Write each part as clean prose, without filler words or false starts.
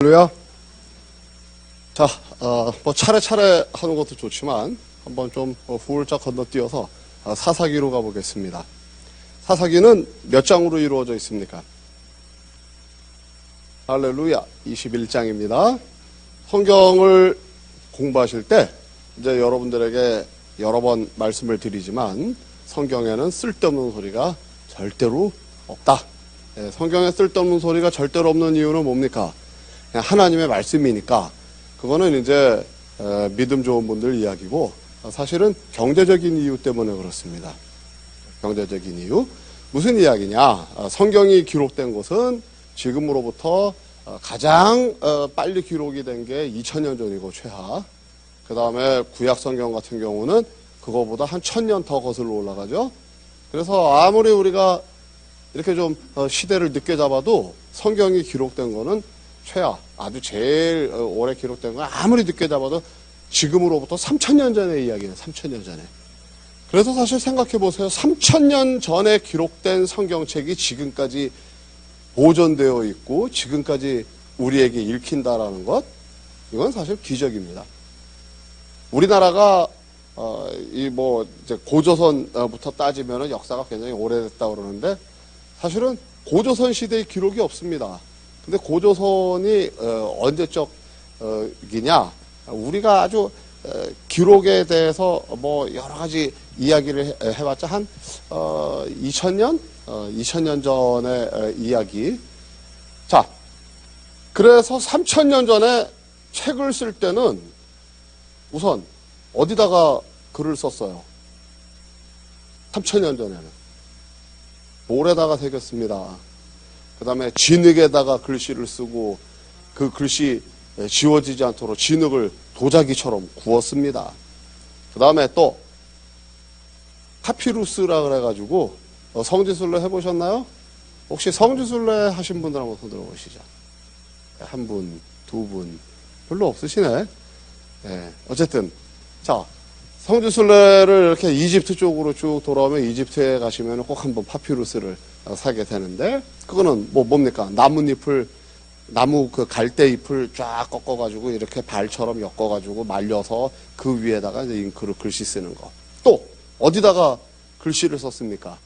할렐루야. 자, 뭐 차례차례 하는 것도 좋지만 한번 좀 후울짝 건너뛰어서 사사기로 가보겠습니다. 사사기는 몇 장으로 이루어져 있습니까? 할렐루야. 21장입니다. 성경을 공부하실 때 이제 여러분들에게 여러 번 말씀을 드리지만 성경에는 쓸데없는 소리가 절대로 없다. 성경에 쓸데없는 소리가 절대로 없는 이유는 뭡니까? 그냥 하나님의 말씀이니까. 그거는 이제 믿음 좋은 분들 이야기고 사실은 경제적인 이유 때문에 그렇습니다. 경제적인 이유. 무슨 이야기냐? 성경이 기록된 것은 지금으로부터 가장 빨리 기록이 된 게 2000년 전이고 최하. 그 다음에 구약 성경 같은 경우는 그거보다 한 1000년 더 거슬러 올라가죠. 그래서 아무리 우리가 이렇게 좀 시대를 늦게 잡아도 성경이 기록된 거는 최하, 아주 제일 오래 기록된 건 아무리 늦게 잡아도 지금으로부터 3000년 전의 이야기예요. 3000년 전에. 그래서 사실 생각해 보세요. 3000년 전에 기록된 성경책이 지금까지 보존되어 있고 지금까지 우리에게 읽힌다라는 것, 이건 사실 기적입니다. 우리나라가 이제 고조선부터 따지면은 역사가 굉장히 오래됐다 그러는데 사실은 고조선 시대의 기록이 없습니다. 근데 고조선이 언제적이냐? 우리가 아주 기록에 대해서 뭐 여러 가지 이야기를 해봤자 한 2000년? 2000년 전의 이야기. 자, 그래서 3000년 전에 책을 쓸 때는 우선 어디다가 글을 썼어요? 3000년 전에는 돌에다가 새겼습니다. 그 다음에 진흙에다가 글씨를 쓰고 그 글씨 지워지지 않도록 진흙을 도자기처럼 구웠습니다. 그 다음에 또 파피루스라 그래가지고 성지순례 해보셨나요? 혹시 성지순례 하신 분들 한번 손 들어보시죠. 한 분, 두 분, 별로 없으시네. 네, 어쨌든 자, 성지순례를 이렇게 이집트 쪽으로 쭉 돌아오면 이집트에 가시면 꼭 한번 파피루스를 사게 되는데 그거는 뭡니까? 나무 그 갈대잎을 쫙 꺾어가지고 이렇게 발처럼 엮어가지고 말려서 그 위에다가 이제 잉크로 글씨 쓰는 거. 또 어디다가 글씨를 썼습니까?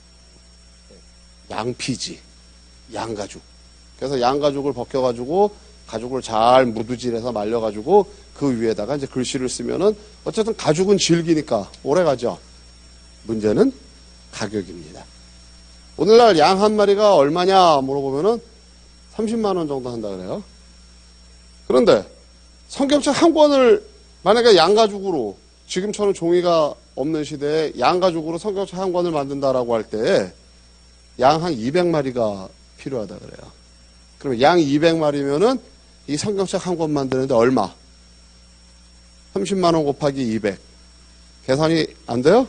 양피지, 양가죽. 그래서 양가죽을 벗겨가지고 가죽을 잘 무두질해서 말려가지고 그 위에다가 이제 글씨를 쓰면은 어쨌든 가죽은 질기니까 오래 가죠. 문제는 가격입니다. 오늘날 양 한 마리가 얼마냐 물어보면은 30만 원 정도 한다 그래요. 그런데 성경책 한 권을 만약에 양가죽으로 지금처럼 종이가 없는 시대에 양가죽으로 성경책 한 권을 만든다라고 할 때 양 한 200마리가 필요하다 그래요. 그러면 양 200마리면은 이 성경책 한 권 만드는데 얼마? 30만 원 곱하기 200. 계산이 안 돼요?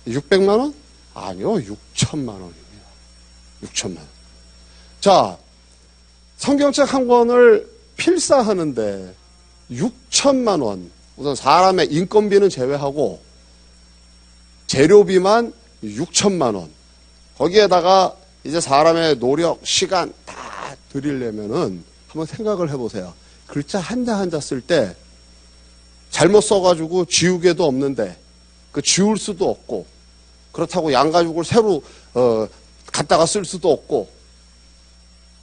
600만 원? 아니요. 6천만 원입니다. 6천만 원. 자, 성경책 한 권을 필사하는데 6천만 원. 우선 사람의 인건비는 제외하고 재료비만 6천만 원. 거기에다가 이제 사람의 노력, 시간 다 들이려면은 한번 생각을 해보세요. 글자 한자 한자 쓸 때 잘못 써가지고 지우개도 없는데 그 지울 수도 없고 그렇다고 양가죽을 새로 갖다가 쓸 수도 없고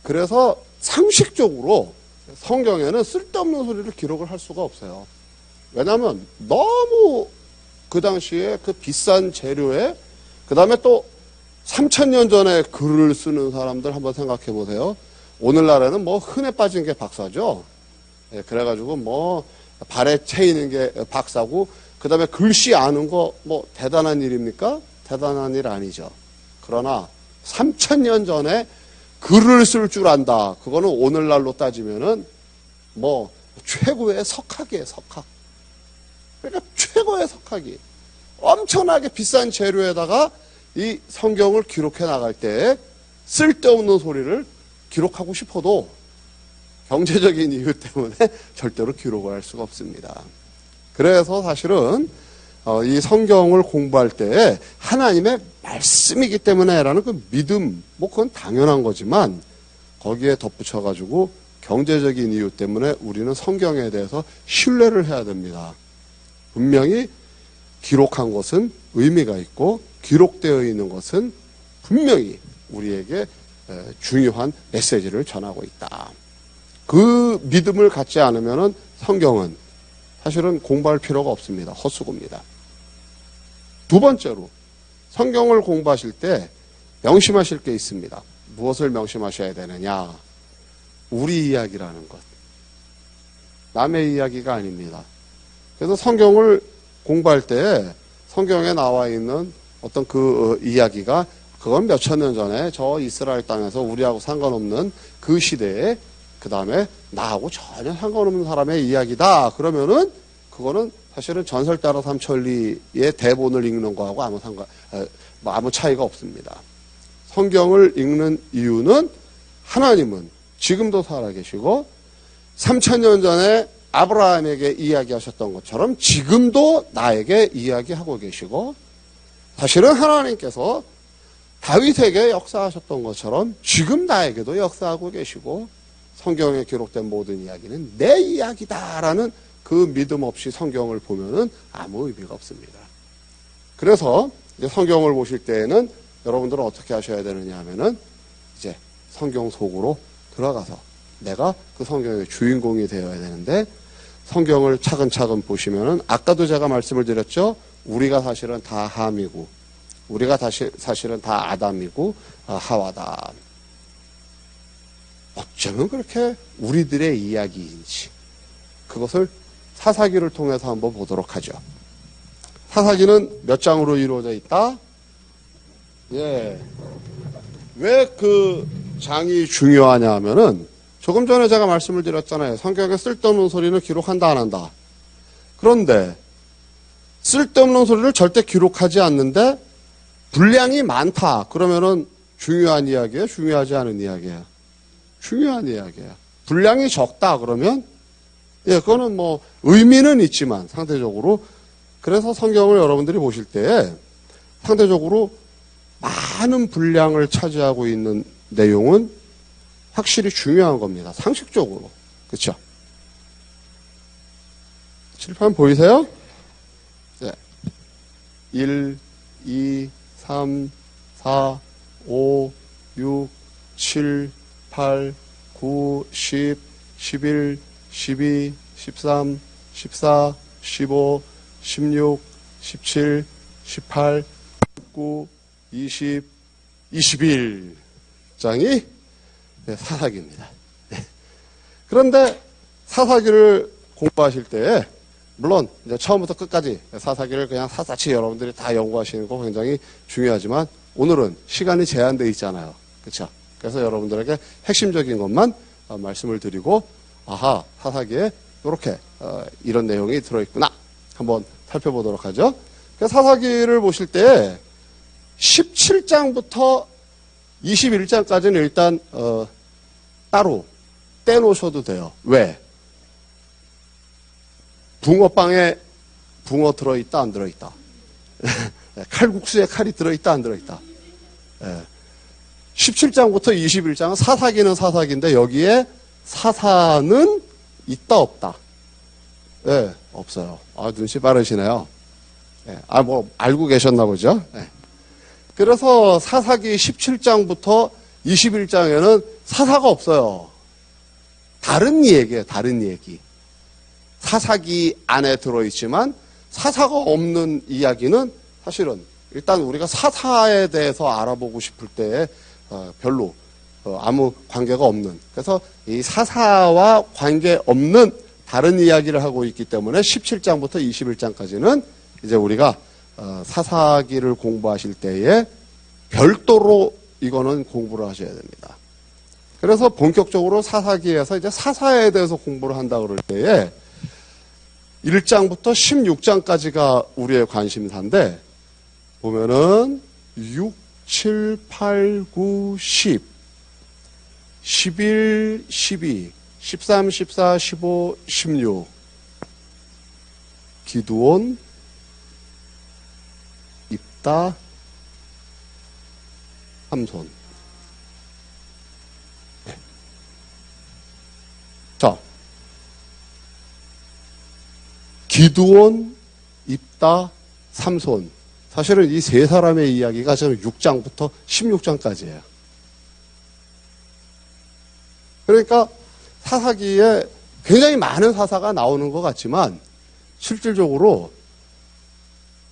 그래서 상식적으로 성경에는 쓸데없는 소리를 기록을 할 수가 없어요. 왜냐하면 너무 그 당시에 그 비싼 재료에 그 다음에 또 3000년 전에 글을 쓰는 사람들 한번 생각해 보세요. 오늘날에는 뭐 흔해 빠진 게 박사죠. 예, 그래가지고 뭐 발에 채이는 게 박사고 그 다음에 글씨 아는 거 뭐 대단한 일입니까? 대단한 일 아니죠. 그러나 3000년 전에 글을 쓸 줄 안다. 그거는 오늘날로 따지면은 뭐 최고의 석학이에요. 석학. 그러니까 최고의 석학이 엄청나게 비싼 재료에다가 이 성경을 기록해 나갈 때 쓸데없는 소리를 기록하고 싶어도 경제적인 이유 때문에 절대로 기록을 할 수가 없습니다. 그래서 사실은 이 성경을 공부할 때 하나님의 말씀이기 때문에라는 그 믿음, 뭐 그건 당연한 거지만 거기에 덧붙여가지고 경제적인 이유 때문에 우리는 성경에 대해서 신뢰를 해야 됩니다. 분명히 기록한 것은 의미가 있고 기록되어 있는 것은 분명히 우리에게 중요한 메시지를 전하고 있다. 그 믿음을 갖지 않으면 성경은 사실은 공부할 필요가 없습니다. 헛수고입니다. 두 번째로 성경을 공부하실 때 명심하실 게 있습니다. 무엇을 명심하셔야 되느냐? 우리 이야기라는 것. 남의 이야기가 아닙니다. 그래서 성경을 공부할 때 성경에 나와 있는 어떤 그 이야기가 그건 몇천 년 전에 저 이스라엘 땅에서 우리하고 상관없는 그 시대에 그 다음에 나하고 전혀 상관없는 사람의 이야기다. 그러면은 그거는 사실은 전설 따라 삼천리의 대본을 읽는 거하고 아무 차이가 없습니다. 성경을 읽는 이유는 하나님은 지금도 살아계시고 3000년 전에 아브라함에게 이야기하셨던 것처럼 지금도 나에게 이야기하고 계시고 사실은 하나님께서 다윗에게 역사하셨던 것처럼 지금 나에게도 역사하고 계시고 성경에 기록된 모든 이야기는 내 이야기다라는 그 믿음 없이 성경을 보면은 아무 의미가 없습니다. 그래서 이제 성경을 보실 때에는 여러분들은 어떻게 하셔야 되느냐 하면은 이제 성경 속으로 들어가서 내가 그 성경의 주인공이 되어야 되는데 성경을 차근차근 보시면은 아까도 제가 말씀을 드렸죠. 우리가 사실은 다 함이고 우리가 사실은 다 아담이고 하와다. 어쩌면 그렇게 우리들의 이야기인지 그것을 사사기를 통해서 한번 보도록 하죠. 사사기는 몇 장으로 이루어져 있다? 예. 왜 그 장이 중요하냐 하면은 조금 전에 제가 말씀을 드렸잖아요. 성경에 쓸데없는 소리는 기록한다 안 한다. 그런데 쓸데없는 소리를 절대 기록하지 않는데 분량이 많다. 그러면은 중요한 이야기예요? 중요하지 않은 이야기예요? 중요한 이야기예요. 분량이 적다 그러면 예, 그거는 뭐 의미는 있지만 상대적으로 그래서 성경을 여러분들이 보실 때 상대적으로 많은 분량을 차지하고 있는 내용은 확실히 중요한 겁니다. 상식적으로. 그렇죠? 칠판 보이세요? 네. 1, 2, 3, 4, 5, 6, 7, 8, 9, 10, 11, 12, 13, 14, 15, 16, 17, 18, 19, 20, 21장이 사사기입니다. 그런데 사사기를 공부하실 때 물론 이제 처음부터 끝까지 사사기를 그냥 샅샅이 여러분들이 다 연구하시는 거 굉장히 중요하지만 오늘은 시간이 제한되어 있잖아요. 그렇죠? 그래서 여러분들에게 핵심적인 것만 말씀을 드리고 아하 사사기에 이렇게 이런 내용이 들어있구나 한번 살펴보도록 하죠. 사사기를 보실 때 17장부터 21장까지는 일단 따로 떼놓으셔도 돼요. 왜? 붕어빵에 붕어 들어있다 안 들어있다. 칼국수에 칼이 들어있다 안 들어있다. 17장부터 21장은 사사기는 사사기인데 여기에 사사는 있다 없다. 예, 없어요. 아, 눈치 빠르시네요. 예, 뭐 알고 계셨나 보죠. 예. 그래서 사사기 17장부터 21장에는 사사가 없어요. 다른 얘기예요. 다른 얘기. 사사기 안에 들어있지만 사사가 없는 이야기는 사실은 일단 우리가 사사에 대해서 알아보고 싶을 때 별로 아무 관계가 없는 그래서 이 사사와 관계없는 다른 이야기를 하고 있기 때문에 17장부터 21장까지는 이제 우리가 사사기를 공부하실 때에 별도로 이거는 공부를 하셔야 됩니다. 그래서 본격적으로 사사기에서 이제 사사에 대해서 공부를 한다 그럴 때에 1장부터 16장까지가 우리의 관심사인데 보면은 6, 7, 8, 9, 10, 11, 12, 13, 14, 15, 16 기드온, 입다, 삼손. 자, 기드온, 입다, 삼손. 사실은 이 세 사람의 이야기가 지금 6장부터 16장까지예요. 그러니까 사사기에 굉장히 많은 사사가 나오는 것 같지만 실질적으로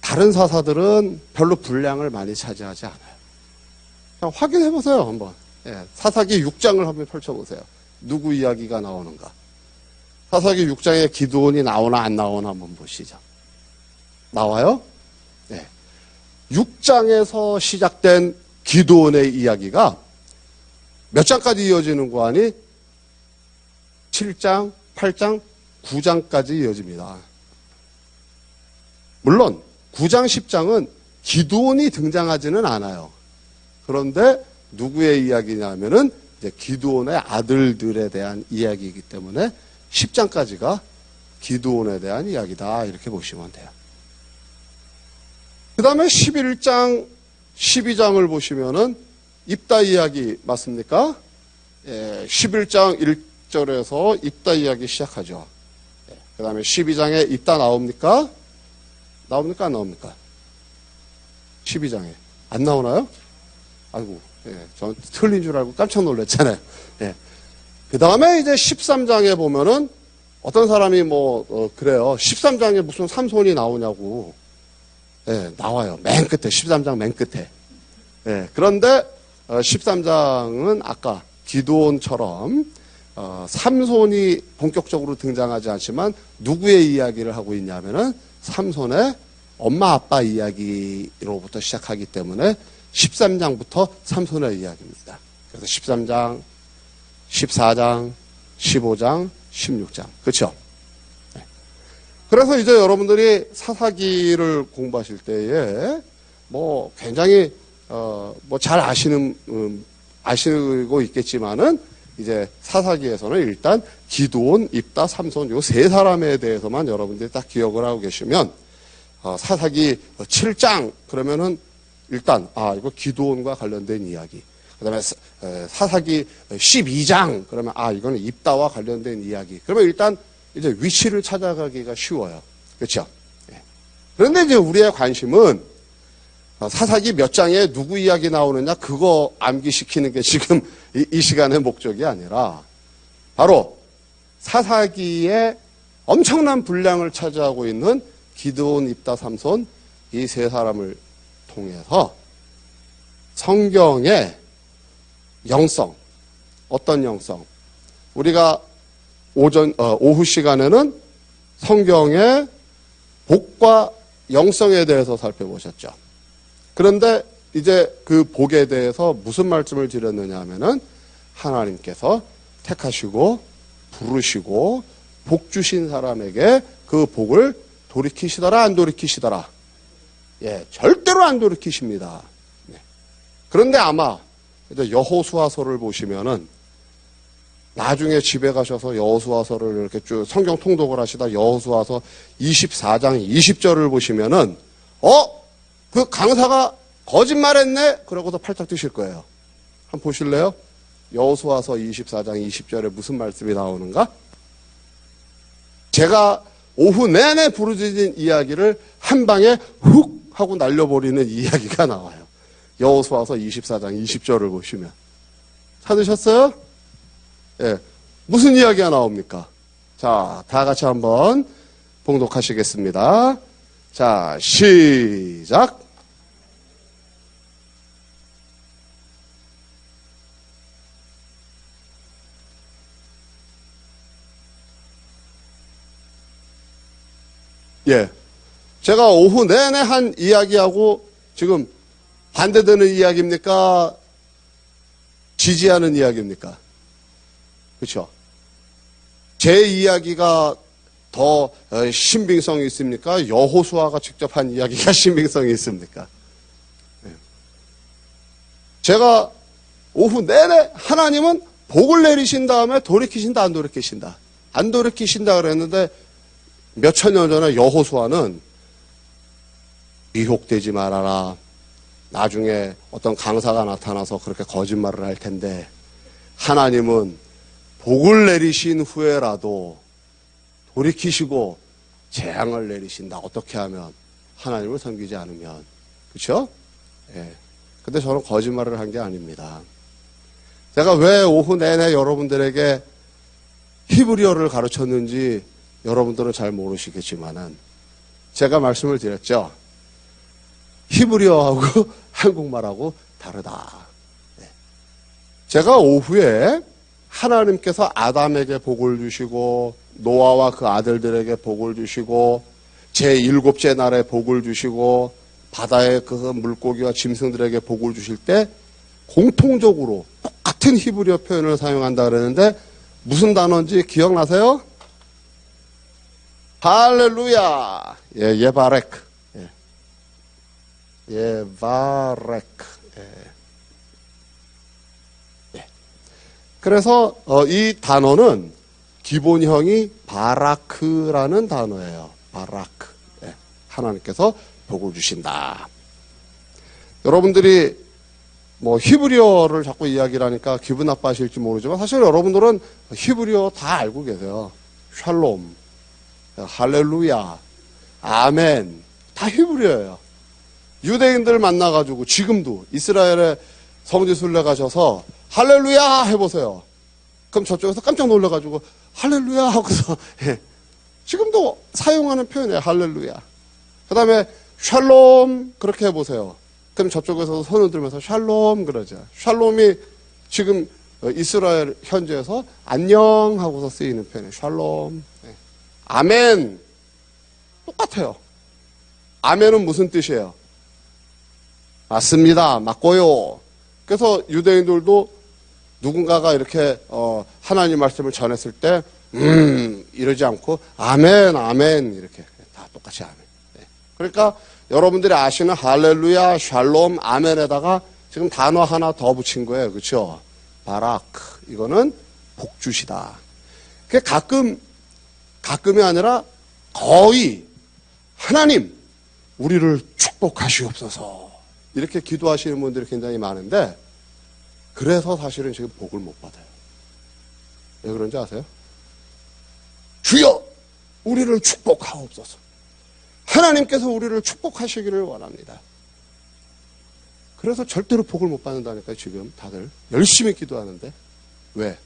다른 사사들은 별로 분량을 많이 차지하지 않아요. 그냥 확인해 보세요, 한번. 예, 사사기 6장을 한번 펼쳐보세요. 누구 이야기가 나오는가. 사사기 6장에 기드온이 나오나 안 나오나 한번 보시죠. 나와요? 네. 6장에서 시작된 기드온의 이야기가 몇 장까지 이어지는 거 아니? 7장, 8장, 9장까지 이어집니다. 물론 9장, 10장은 기드온이 등장하지는 않아요. 그런데 누구의 이야기냐면은 이제 기드온의 아들들에 대한 이야기이기 때문에 10장까지가 기드온에 대한 이야기다 이렇게 보시면 돼요. 그 다음에 11장, 12장을 보시면은 입다 이야기 맞습니까? 예, 11장 1절에서 입다 이야기 시작하죠. 예, 그 다음에 12장에 입다 나옵니까? 나옵니까? 안 나옵니까? 12장에. 안 나오나요? 아이고, 예, 전 틀린 줄 알고 깜짝 놀랐잖아요. 예. 그 다음에 이제 13장에 보면은 어떤 사람이 그래요. 13장에 무슨 삼손이 나오냐고. 예, 나와요. 맨 끝에, 13장 맨 끝에. 예, 그런데 13장은 아까 기드온처럼 삼손이 본격적으로 등장하지 않지만 누구의 이야기를 하고 있냐면은 삼손의 엄마 아빠 이야기로부터 시작하기 때문에 13장부터 삼손의 이야기입니다. 그래서 13장, 14장, 15장, 16장. 그렇죠? 네. 그래서 이제 여러분들이 사사기를 공부하실 때에 굉장히 잘 아시고 있겠지만은 이제 사사기에서는 일단 기드온, 입다, 삼손 요 세 사람에 대해서만 여러분들이 딱 기억을 하고 계시면 사사기 7장 그러면은 일단 이거 기드온과 관련된 이야기. 그다음에 사사기 12장 그러면 이거는 입다와 관련된 이야기. 그러면 일단 이제 위치를 찾아가기가 쉬워요. 그렇죠? 네. 그런데 이제 우리의 관심은 사사기 몇 장에 누구 이야기 나오느냐 그거 암기시키는 게 지금 이 시간의 목적이 아니라 바로 사사기에 엄청난 분량을 차지하고 있는 기드온, 입다, 삼손 이 세 사람을 통해서 성경의 영성, 어떤 영성? 우리가 오후 시간에는 성경의 복과 영성에 대해서 살펴보셨죠. 그런데 이제 그 복에 대해서 무슨 말씀을 드렸느냐 하면은 하나님께서 택하시고 부르시고 복 주신 사람에게 그 복을 돌이키시더라 안 돌이키시더라? 예, 절대로 안 돌이키십니다. 네. 그런데 아마 이제 여호수아서를 보시면은 나중에 집에 가셔서 여호수아서를 이렇게 쭉 성경 통독을 하시다 여호수아서 24장 20절을 보시면은 그 강사가 거짓말했네? 그러고서 팔짝 뛰실 거예요. 한번 보실래요? 여호수아서 24장 20절에 무슨 말씀이 나오는가? 제가 오후 내내 부르짖은 이야기를 한 방에 훅 하고 날려버리는 이야기가 나와요. 여호수아서 24장 20절을 보시면. 찾으셨어요? 예. 무슨 이야기가 나옵니까? 자, 다 같이 한번 봉독하시겠습니다. 자, 시작. 예. 제가 오후 내내 한 이야기하고 지금 반대되는 이야기입니까? 지지하는 이야기입니까? 그렇죠? 제 이야기가 더 신빙성이 있습니까? 여호수아가 직접 한 이야기가 신빙성이 있습니까? 제가 오후 내내 하나님은 복을 내리신 다음에 돌이키신다 안 돌이키신다? 안 돌이키신다 그랬는데 몇천 년 전에 여호수아는 미혹되지 말아라. 나중에 어떤 강사가 나타나서 그렇게 거짓말을 할 텐데 하나님은 복을 내리신 후에라도 돌이키시고 재앙을 내리신다. 어떻게 하면? 하나님을 섬기지 않으면. 그렇죠? 예. 근데 저는 거짓말을 한 게 아닙니다. 제가 왜 오후 내내 여러분들에게 히브리어를 가르쳤는지 여러분들은 잘 모르시겠지만은 제가 말씀을 드렸죠. 히브리어하고 한국말하고 다르다. 네. 제가 오후에 하나님께서 아담에게 복을 주시고 노아와 그 아들들에게 복을 주시고 제7째 날에 복을 주시고 바다의 그 물고기와 짐승들에게 복을 주실 때 공통적으로 똑같은 히브리어 표현을 사용한다 그러는데 무슨 단어인지 기억나세요? 할렐루야. 예, 예바레크. 예. 예바레크. 예. 예. 그래서 이 단어는 기본형이 바라크라는 단어예요. 바라크. 예. 하나님께서 복을 주신다. 여러분들이 뭐 히브리어를 자꾸 이야기를 하니까 기분 나빠하실지 모르지만 사실 여러분들은 히브리어 다 알고 계세요. 샬롬, 할렐루야, 아멘 다 히브리어예요. 유대인들 만나가지고 지금도 이스라엘에 성지순례 가셔서 할렐루야 해보세요. 그럼 저쪽에서 깜짝 놀라가지고 할렐루야 하고서 예. 지금도 사용하는 표현이에요. 할렐루야. 그 다음에 샬롬 그렇게 해보세요. 그럼 저쪽에서 손을 들면서 샬롬 그러죠. 샬롬이 지금 이스라엘 현지에서 안녕 하고서 쓰이는 표현이에요. 샬롬. 네. 아멘. 똑같아요. 아멘은 무슨 뜻이에요? 맞습니다. 맞고요. 그래서 유대인들도 누군가가 이렇게 하나님 말씀을 전했을 때 이러지 않고 아멘 아멘 이렇게 다 똑같이 아멘. 네. 그러니까 여러분들이 아시는 할렐루야, 샬롬, 아멘에다가 지금 단어 하나 더 붙인 거예요. 그렇죠? 바라크. 이거는 복주시다. 그게 가끔이 아니라 거의 하나님 우리를 축복하시옵소서. 이렇게 기도하시는 분들이 굉장히 많은데 그래서 사실은 지금 복을 못 받아요. 왜 그런지 아세요? 주여 우리를 축복하옵소서. 하나님께서 우리를 축복하시기를 원합니다. 그래서 절대로 복을 못 받는다니까요. 지금 다들 열심히 기도하는데 왜?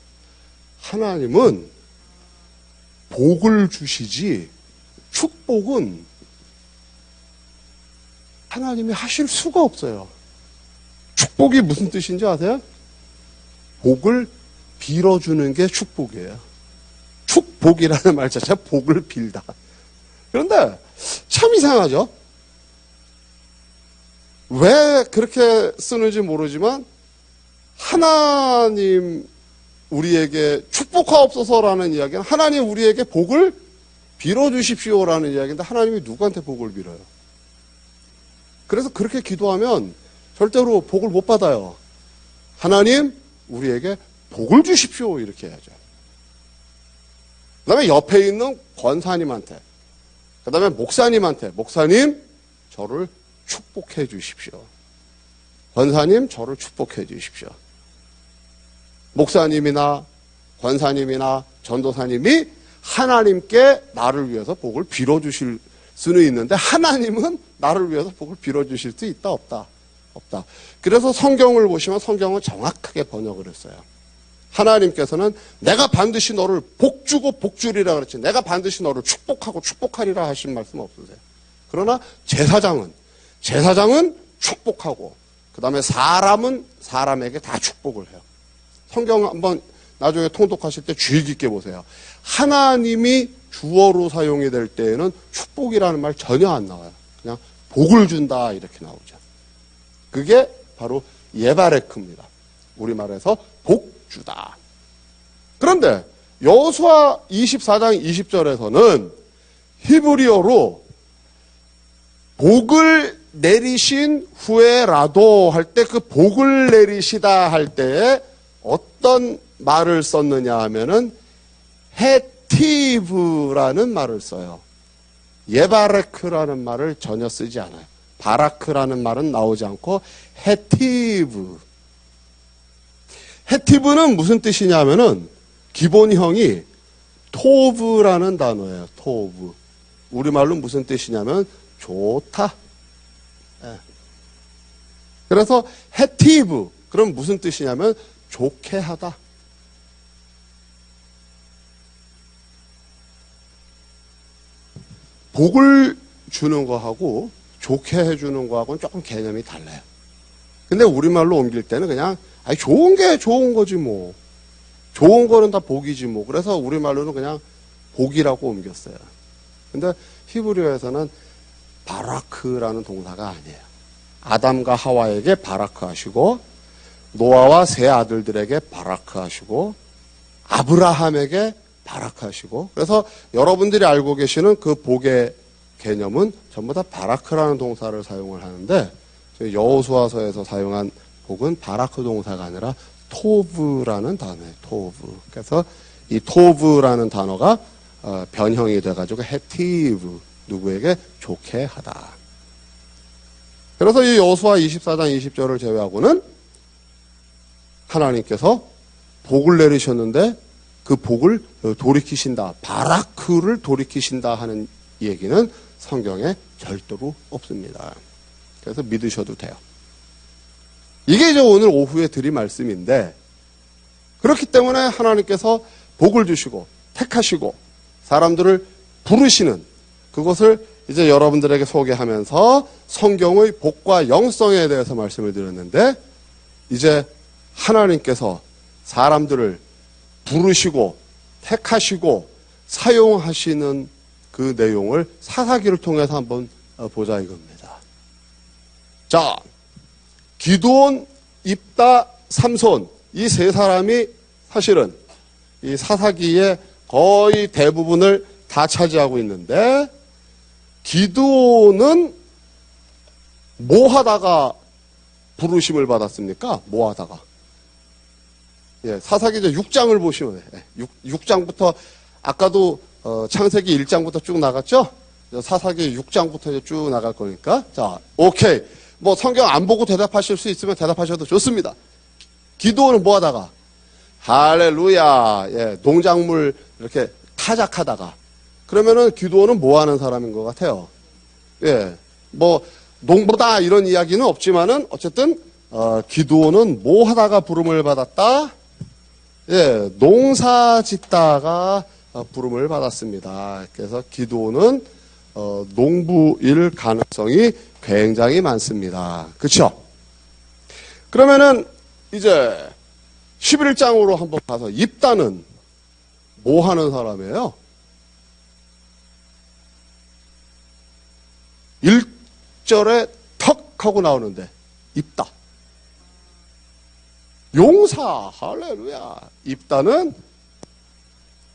하나님은 복을 주시지 축복은 하나님이 하실 수가 없어요. 축복이 무슨 뜻인지 아세요? 복을 빌어주는 게 축복이에요. 축복이라는 말 자체가 복을 빌다. 그런데 참 이상하죠? 왜 그렇게 쓰는지 모르지만 하나님 우리에게 축복하옵소서라는 이야기는 하나님 우리에게 복을 빌어주십시오라는 이야기인데 하나님이 누구한테 복을 빌어요? 그래서 그렇게 기도하면 절대로 복을 못 받아요. 하나님 우리에게 복을 주십시오 이렇게 해야죠. 그 다음에 옆에 있는 권사님한테 그 다음에 목사님한테 목사님 저를 축복해 주십시오. 권사님 저를 축복해 주십시오. 목사님이나 권사님이나 전도사님이 하나님께 나를 위해서 복을 빌어주실 수는 있는데 하나님은 나를 위해서 복을 빌어주실 수 있다 없다? 없다. 그래서 성경을 보시면 성경은 정확하게 번역을 했어요. 하나님께서는 내가 반드시 너를 복주고 복주리라 그랬지 내가 반드시 너를 축복하고 축복하리라 하신 말씀 없으세요. 그러나 제사장은 축복하고 그 다음에 사람은 사람에게 다 축복을 해요. 성경 한번 나중에 통독하실 때 주의 깊게 보세요. 하나님이 주어로 사용이 될 때에는 축복이라는 말 전혀 안 나와요. 그냥 복을 준다 이렇게 나오죠. 그게 바로 예바레크입니다. 우리말에서 복주다. 그런데 여호수아 24장 20절에서는 히브리어로 복을 내리신 후에라도 할 때 그 복을 내리시다 할 때에 어떤 말을 썼느냐 하면은 헤티브라는 말을 써요. 예바레크라는 말을 전혀 쓰지 않아요. 바라크라는 말은 나오지 않고 헤티브. 헤티브는 무슨 뜻이냐면은 기본형이 토브라는 단어예요. 토브. 우리말로 무슨 뜻이냐면 좋다. 예. 그래서 해티브. 그럼 무슨 뜻이냐면 좋게 하다. 복을 주는 거하고 좋게 해주는 거하고는 조금 개념이 달라요. 근데 우리말로 옮길 때는 그냥 아니 좋은 게 좋은 거지 뭐. 좋은 거는 다 복이지 뭐. 그래서 우리말로는 그냥 복이라고 옮겼어요. 근데 히브리어에서는 바라크라는 동사가 아니에요. 아담과 하와에게 바라크 하시고 노아와 세 아들들에게 바라크 하시고 아브라함에게 바라크 하시고 그래서 여러분들이 알고 계시는 그 복의 개념은 전부 다 바라크라는 동사를 사용을 하는데 여호수아서에서 사용한 복은 바라크 동사가 아니라 토브라는 단어예요. 토브. 그래서 이 토브라는 단어가 변형이 돼가지고 해티브. 누구에게 좋게 하다. 그래서 이 여호수아 24장 20절을 제외하고는 하나님께서 복을 내리셨는데 그 복을 돌이키신다. 바라크를 돌이키신다 하는 얘기는 성경에 절대로 없습니다. 그래서 믿으셔도 돼요. 이게 이제 오늘 오후에 드릴 말씀인데 그렇기 때문에 하나님께서 복을 주시고 택하시고 사람들을 부르시는 그것을 이제 여러분들에게 소개하면서 성경의 복과 영성에 대해서 말씀을 드렸는데 이제 하나님께서 사람들을 부르시고 택하시고 사용하시는 그 내용을 사사기를 통해서 한번 보자 이겁니다. 자, 기드온, 입다, 삼손 이 세 사람이 사실은 이 사사기의 거의 대부분을 다 차지하고 있는데 기드온은 뭐 하다가 부르심을 받았습니까? 뭐 하다가? 예, 사사기 6장을 보시면 돼요. 6장부터 아까도 창세기 1장부터 쭉 나갔죠? 사사기 6장부터 이제 쭉 나갈 거니까. 자, 오케이. 뭐 성경 안 보고 대답하실 수 있으면 대답하셔도 좋습니다. 기도는 뭐 하다가? 할렐루야. 예, 농작물 이렇게 타작하다가. 그러면은 기도는 뭐 하는 사람인 것 같아요? 예, 뭐 농부다 이런 이야기는 없지만은 어쨌든 기도는 뭐 하다가 부름을 받았다? 예, 농사 짓다가 부름을 받았습니다. 그래서 기도는 농부일 가능성이 굉장히 많습니다. 그렇죠? 그러면은 이제 11장으로 한번 가서 입다는 뭐 하는 사람이에요? 1절에 턱 하고 나오는데 입다. 용사. 할렐루야. 입다는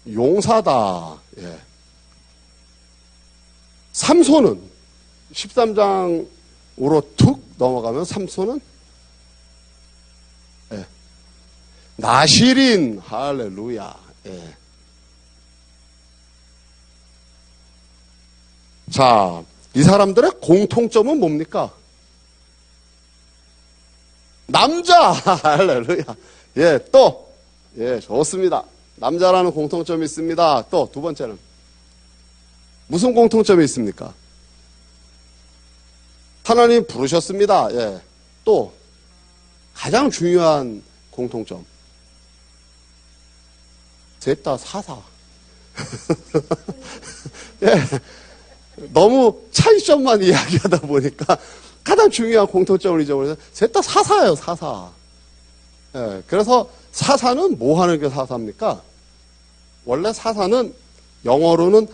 용사다. 예. 삼손은 13장으로 툭 넘어가면 삼손은 예. 나실인. 할렐루야. 예. 자, 이 사람들의 공통점은 뭡니까? 남자. 할렐루야. 예, 또 예, 좋습니다. 남자라는 공통점이 있습니다. 또 두 번째는 무슨 공통점이 있습니까? 하나님 부르셨습니다. 예. 또 가장 중요한 공통점. 셋 다 사사. 예. 너무 차이점만 이야기하다 보니까 가장 중요한 공통점을 잊어버려서 셋 다 사사예요, 사사. 예. 그래서 사사는 뭐 하는 게 사사입니까? 원래 사사는 영어로는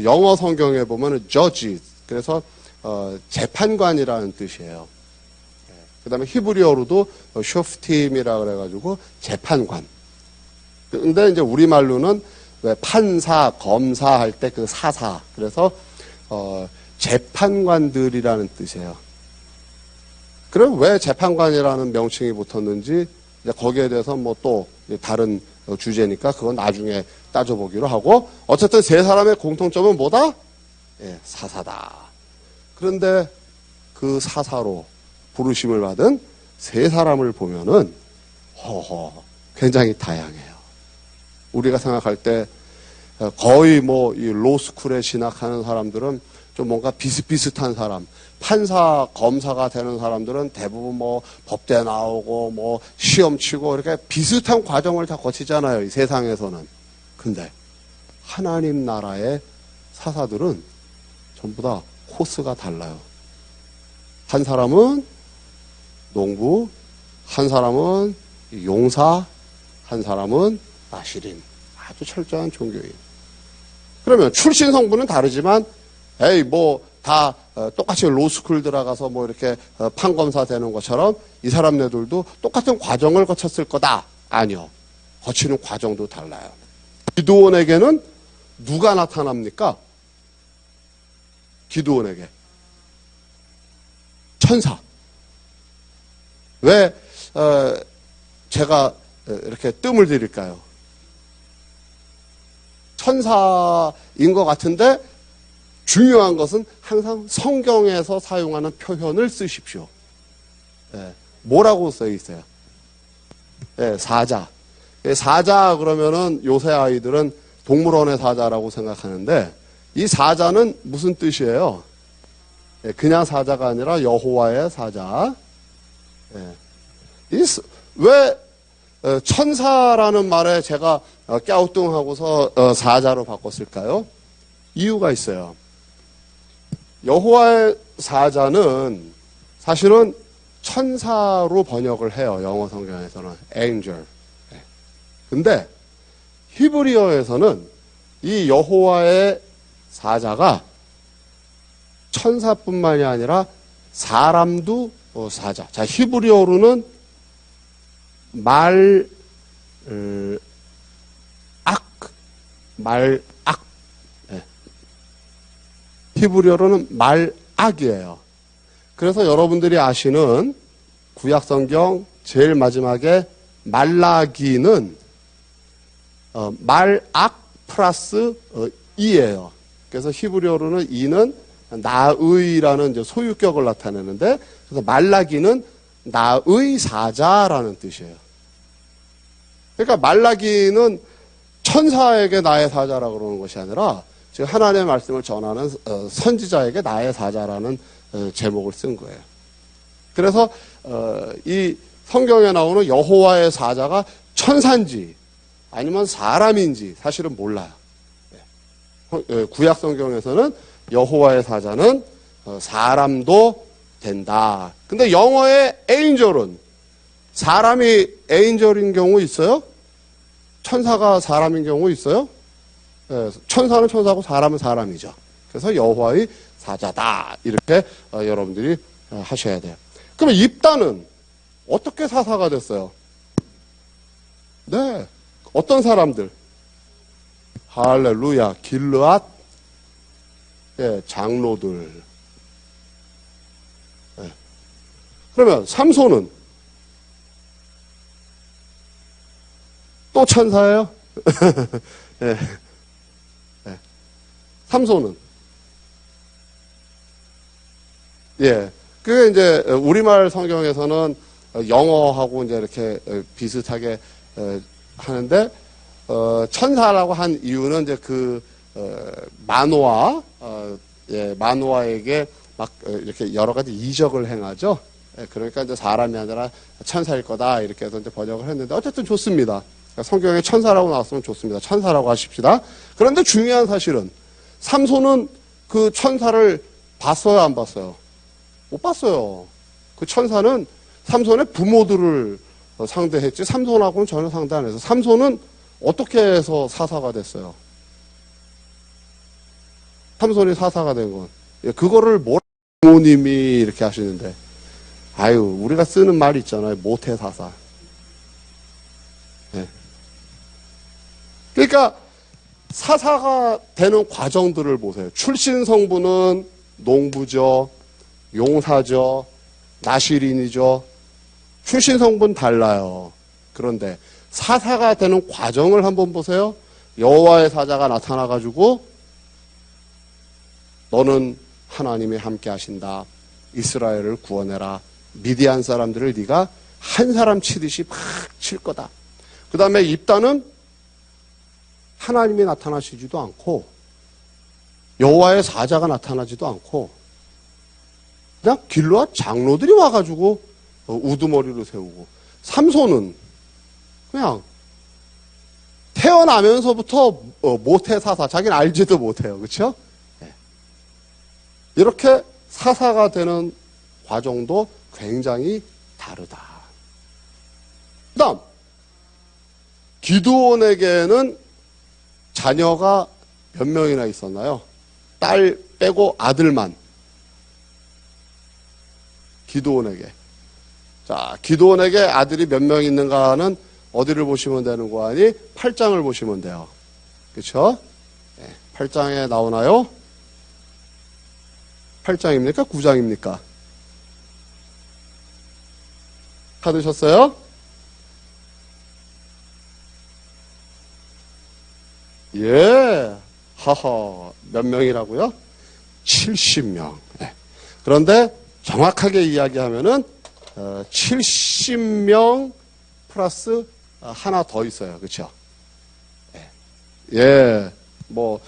영어 성경에 보면은 judge. 그래서 재판관이라는 뜻이에요. 그 다음에 히브리어로도 쇼프팀이라 그래가지고 재판관. 근데 이제 우리말로는 왜 판사, 검사 할 때 그 사사. 그래서 재판관들이라는 뜻이에요. 그럼 왜 재판관이라는 명칭이 붙었는지 이제 거기에 대해서 뭐 또 다른 주제니까 그건 나중에 따져보기로 하고 어쨌든 세 사람의 공통점은 뭐다? 예, 사사다. 그런데 그 사사로 부르심을 받은 세 사람을 보면은 굉장히 다양해요. 우리가 생각할 때 거의 뭐 이 로스쿨에 진학하는 사람들은 좀 뭔가 비슷비슷한 사람, 판사, 검사가 되는 사람들은 대부분 뭐 법대 나오고 뭐 시험 치고 이렇게 비슷한 과정을 다 거치잖아요, 이 세상에서는. 근데 하나님 나라의 사사들은 전부 다 코스가 달라요. 한 사람은 농부, 한 사람은 용사, 한 사람은 나시린. 아주 철저한 종교인. 그러면 출신 성분은 다르지만 에이 뭐 다 똑같이 로스쿨 들어가서 뭐 이렇게 판검사 되는 것처럼 이 사람네들도 똑같은 과정을 거쳤을 거다. 아니요. 거치는 과정도 달라요. 기드온에게는 누가 나타납니까? 기드온에게. 천사. 왜 제가 이렇게 뜸을 들일까요? 천사인 것 같은데 중요한 것은 항상 성경에서 사용하는 표현을 쓰십시오. 예, 뭐라고 써 있어요? 예, 사자. 사자 그러면은 요새 아이들은 동물원의 사자라고 생각하는데 이 사자는 무슨 뜻이에요? 예, 그냥 사자가 아니라 여호와의 사자. 예. 왜 천사라는 말에 제가 갸우뚱하고서 사자로 바꿨을까요? 이유가 있어요. 여호와의 사자는 사실은 천사로 번역을 해요. 영어 성경에서는 angel. 근데 히브리어에서는 이 여호와의 사자가 천사뿐만이 아니라 사람도 사자. 자, 히브리어로는 말악. 네. 히브리어로는 말악이에요. 그래서 여러분들이 아시는 구약성경 제일 마지막에 말라기는 말악 플러스 이예요. 그래서 히브리어로는 이는 나의라는 이제 소유격을 나타내는데, 그래서 말라기는 나의 사자라는 뜻이에요. 그러니까 말라기는 천사에게 나의 사자라고 그러는 것이 아니라 지금 하나님의 말씀을 전하는 선지자에게 나의 사자라는 제목을 쓴 거예요. 그래서 이 성경에 나오는 여호와의 사자가 천사인지 아니면 사람인지 사실은 몰라요. 구약 성경에서는 여호와의 사자는 사람도 된다. 근데 영어의 에인절은 사람이 에인절인 경우 있어요? 천사가 사람인 경우 있어요? 천사는 천사고 사람은 사람이죠. 그래서 여호와의 사자다. 이렇게 여러분들이 하셔야 돼요. 그러면 입다는 어떻게 사사가 됐어요? 네. 어떤 사람들? 할렐루야. 길르앗 장로들. 네. 그러면 삼손은 또 천사예요? 네. 네. 삼손은 예. 그게 이제 우리말 성경에서는 영어하고 이제 이렇게 비슷하게 하는데 천사라고 한 이유는 이제 그 마노아 마노아에게 막 이렇게 여러 가지 이적을 행하죠. 그러니까 이제 사람이 아니라 천사일 거다 이렇게 해서 이제 번역을 했는데 어쨌든 좋습니다. 성경에 천사라고 나왔으면 좋습니다. 천사라고 하십시다. 그런데 중요한 사실은 삼손은 그 천사를 봤어요, 안 봤어요? 못 봤어요. 그 천사는 삼손의 부모들을 상대했지 삼손하고는 전혀 상대 안 해서 삼손은 어떻게 해서 사사가 됐어요? 삼손이 사사가 된 건 그거를 부모님이 이렇게 하시는데 아유 우리가 쓰는 말 있잖아요. 모태사사. 네. 그러니까 사사가 되는 과정들을 보세요. 출신 성분은 농부죠. 용사죠. 나시린이죠. 출신 성분 달라요. 그런데 사사가 되는 과정을 한번 보세요. 여호와의 사자가 나타나가지고 너는 하나님이 함께 하신다. 이스라엘을 구원해라. 미디안 사람들을 네가 한 사람 치듯이 막 칠 거다. 그 다음에 입다는 하나님이 나타나시지도 않고 여호와의 사자가 나타나지도 않고 그냥 길르앗 장로들이 와가지고 우두머리를 세우고 삼손은 그냥 태어나면서부터 모태 사사 자기는 알지도 못해요. 그렇죠? 네. 이렇게 사사가 되는 과정도 굉장히 다르다. 그 다음 기드온에게는 자녀가 몇 명이나 있었나요? 딸 빼고 아들만. 기드온에게. 자, 기드온에게 아들이 몇 명 있는가는 어디를 보시면 되는 거 아니? 8장을 보시면 돼요. 그렇죠? 네, 8장에 나오나요? 8장입니까? 9장입니까? 찾으셨어요? 예. 하하. 몇 명이라고요? 70명. 네. 그런데 정확하게 이야기하면은 70명 플러스 하나 더 있어요. 그렇죠? 예. 예. 뭐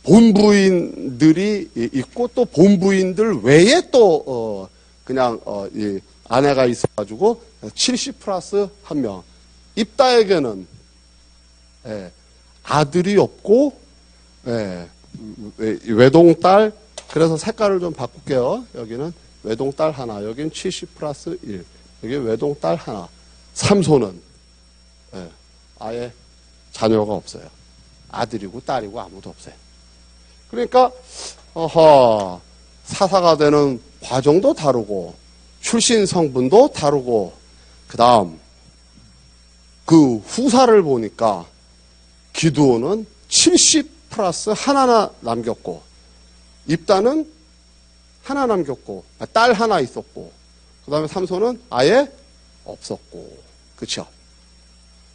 본부인들이 있고 또 본부인들 외에 또 그냥 이 아내가 있어가지고 70 플러스 한 명. 입다에게는 예. 아들이 없고 예. 외동딸. 그래서 색깔을 좀 바꿀게요. 여기는 외동딸 하나, 여기는 70 플러스 1, 여기 외동딸 하나. 삼손은 예, 아예 자녀가 없어요. 아들이고 딸이고 아무도 없어요. 그러니까 사사가 되는 과정도 다르고 출신 성분도 다르고 그 다음 그 후사를 보니까 기드온은 70 플러스 하나 남겼고 입다는 하나 남겼고 딸 하나 있었고 그 다음에 삼손은 아예 없었고 그렇죠?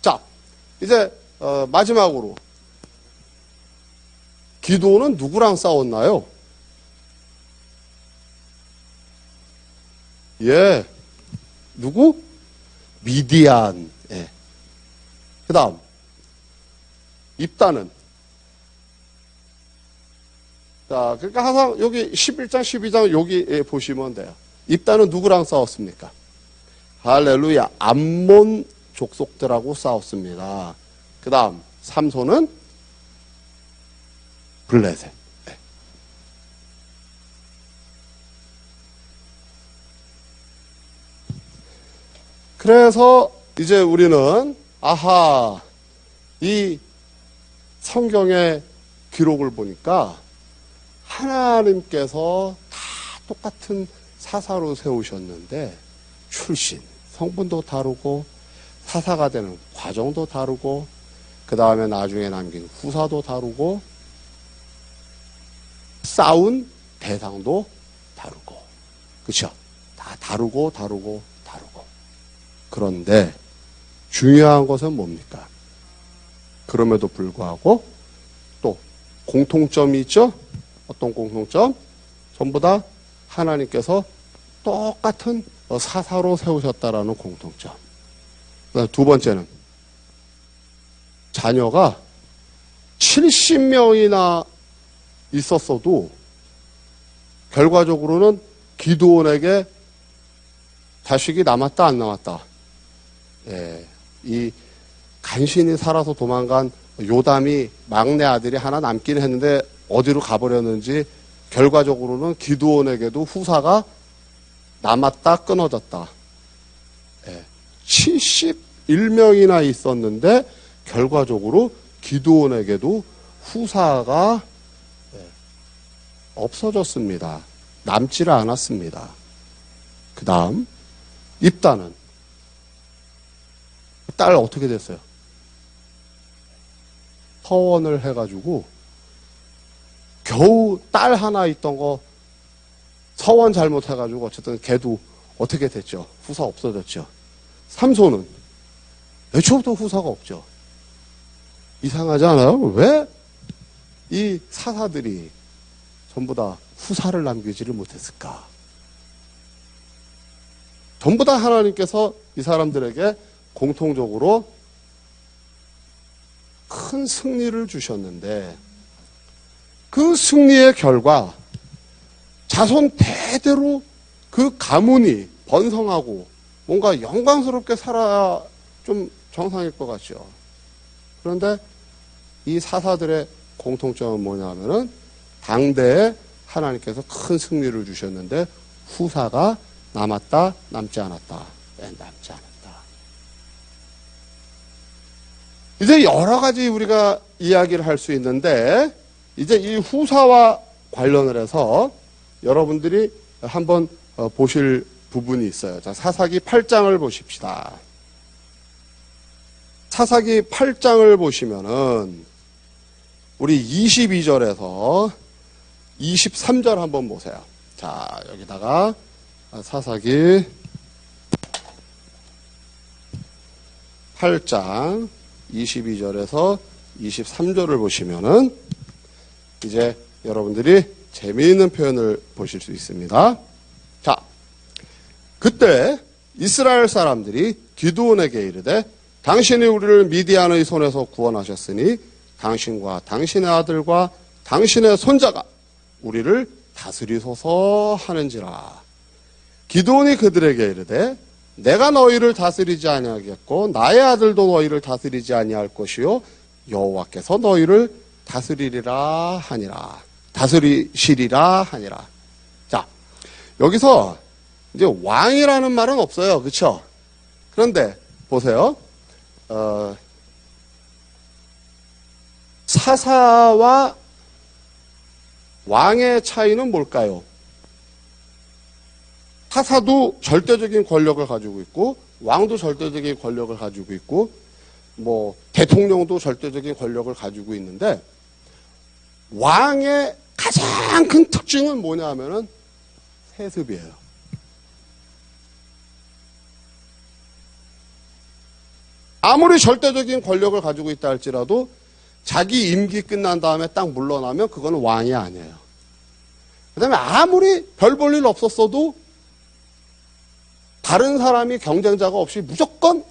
자 이제 마지막으로 기드온은 누구랑 싸웠나요? 예, 누구? 미디안. 예. 그 다음 입다는 자, 그러니까 항상 여기 11장, 12장 여기 보시면 돼요. 입다는 누구랑 싸웠습니까? 할렐루야. 암몬 족속들하고 싸웠습니다. 그 다음, 삼손은 블레셋. 네. 그래서 이제 우리는, 이 성경의 기록을 보니까 하나님께서 다 똑같은 사사로 세우셨는데 출신, 성분도 다르고 사사가 되는 과정도 다르고 그 다음에 나중에 남긴 후사도 다르고 싸운 대상도 다르고 그렇죠? 다 다르고 그런데 중요한 것은 뭡니까? 그럼에도 불구하고 또 공통점이 있죠? 어떤 공통점? 전부 다 하나님께서 똑같은 사사로 세우셨다라는 공통점. 두 번째는 자녀가 70명이나 있었어도 결과적으로는 기드온에게 자식이 남았다 안 남았다. 예, 이 간신히 살아서 도망간 요담이 막내 아들이 하나 남긴 했는데 어디로 가버렸는지 결과적으로는 기드온에게도 후사가 남았다 끊어졌다. 예, 71명이나 있었는데 결과적으로 기드온에게도 후사가 없어졌습니다. 남지를 않았습니다. 그 다음 입다는 딸 어떻게 됐어요? 서원을 해가지고 겨우 딸 하나 있던 거 서원 잘못해가지고 어쨌든 걔도 어떻게 됐죠? 후사 없어졌죠. 삼손은 애초부터 후사가 없죠. 이상하지 않아요? 왜 이 사사들이 전부 다 후사를 남기지를 못했을까? 전부 다 하나님께서 이 사람들에게 공통적으로 큰 승리를 주셨는데 그 승리의 결과 자손 대대로 그 가문이 번성하고 뭔가 영광스럽게 살아야 좀 정상일 것 같죠. 그런데 이 사사들의 공통점은 뭐냐면은 당대에 하나님께서 큰 승리를 주셨는데 후사가 남았다, 남지 않았다. 남지 않았다. 이제 여러 가지 우리가 이야기를 할 수 있는데 이제 이 후사와 관련을 해서 여러분들이 한번 보실 부분이 있어요. 자, 사사기 8장을 보십시다. 사사기 8장을 보시면은 우리 22절에서 23절 한번 보세요. 자, 여기다가 사사기 8장 22절에서 23절을 보시면은 이제 여러분들이 재미있는 표현을 보실 수 있습니다. 자, 그때 이스라엘 사람들이 기드온에게 이르되 당신이 우리를 미디안의 손에서 구원하셨으니 당신과 당신의 아들과 당신의 손자가 우리를 다스리소서 하는지라. 기드온이 그들에게 이르되 내가 너희를 다스리지 아니하겠고 나의 아들도 너희를 다스리지 아니할 것이요 여호와께서 너희를 다스리리라 하니라. 다스리시리라 하니라. 자, 여기서 이제 왕이라는 말은 없어요. 그렇죠? 그런데 보세요. 사사와 왕의 차이는 뭘까요? 사사도 절대적인 권력을 가지고 있고 왕도 절대적인 권력을 가지고 있고 뭐 대통령도 절대적인 권력을 가지고 있는데 왕의 가장 큰 특징은 뭐냐면은 세습이에요. 아무리 절대적인 권력을 가지고 있다 할지라도 자기 임기 끝난 다음에 딱 물러나면 그거는 왕이 아니에요. 그 다음에 아무리 별 볼 일 없었어도 다른 사람이 경쟁자가 없이 무조건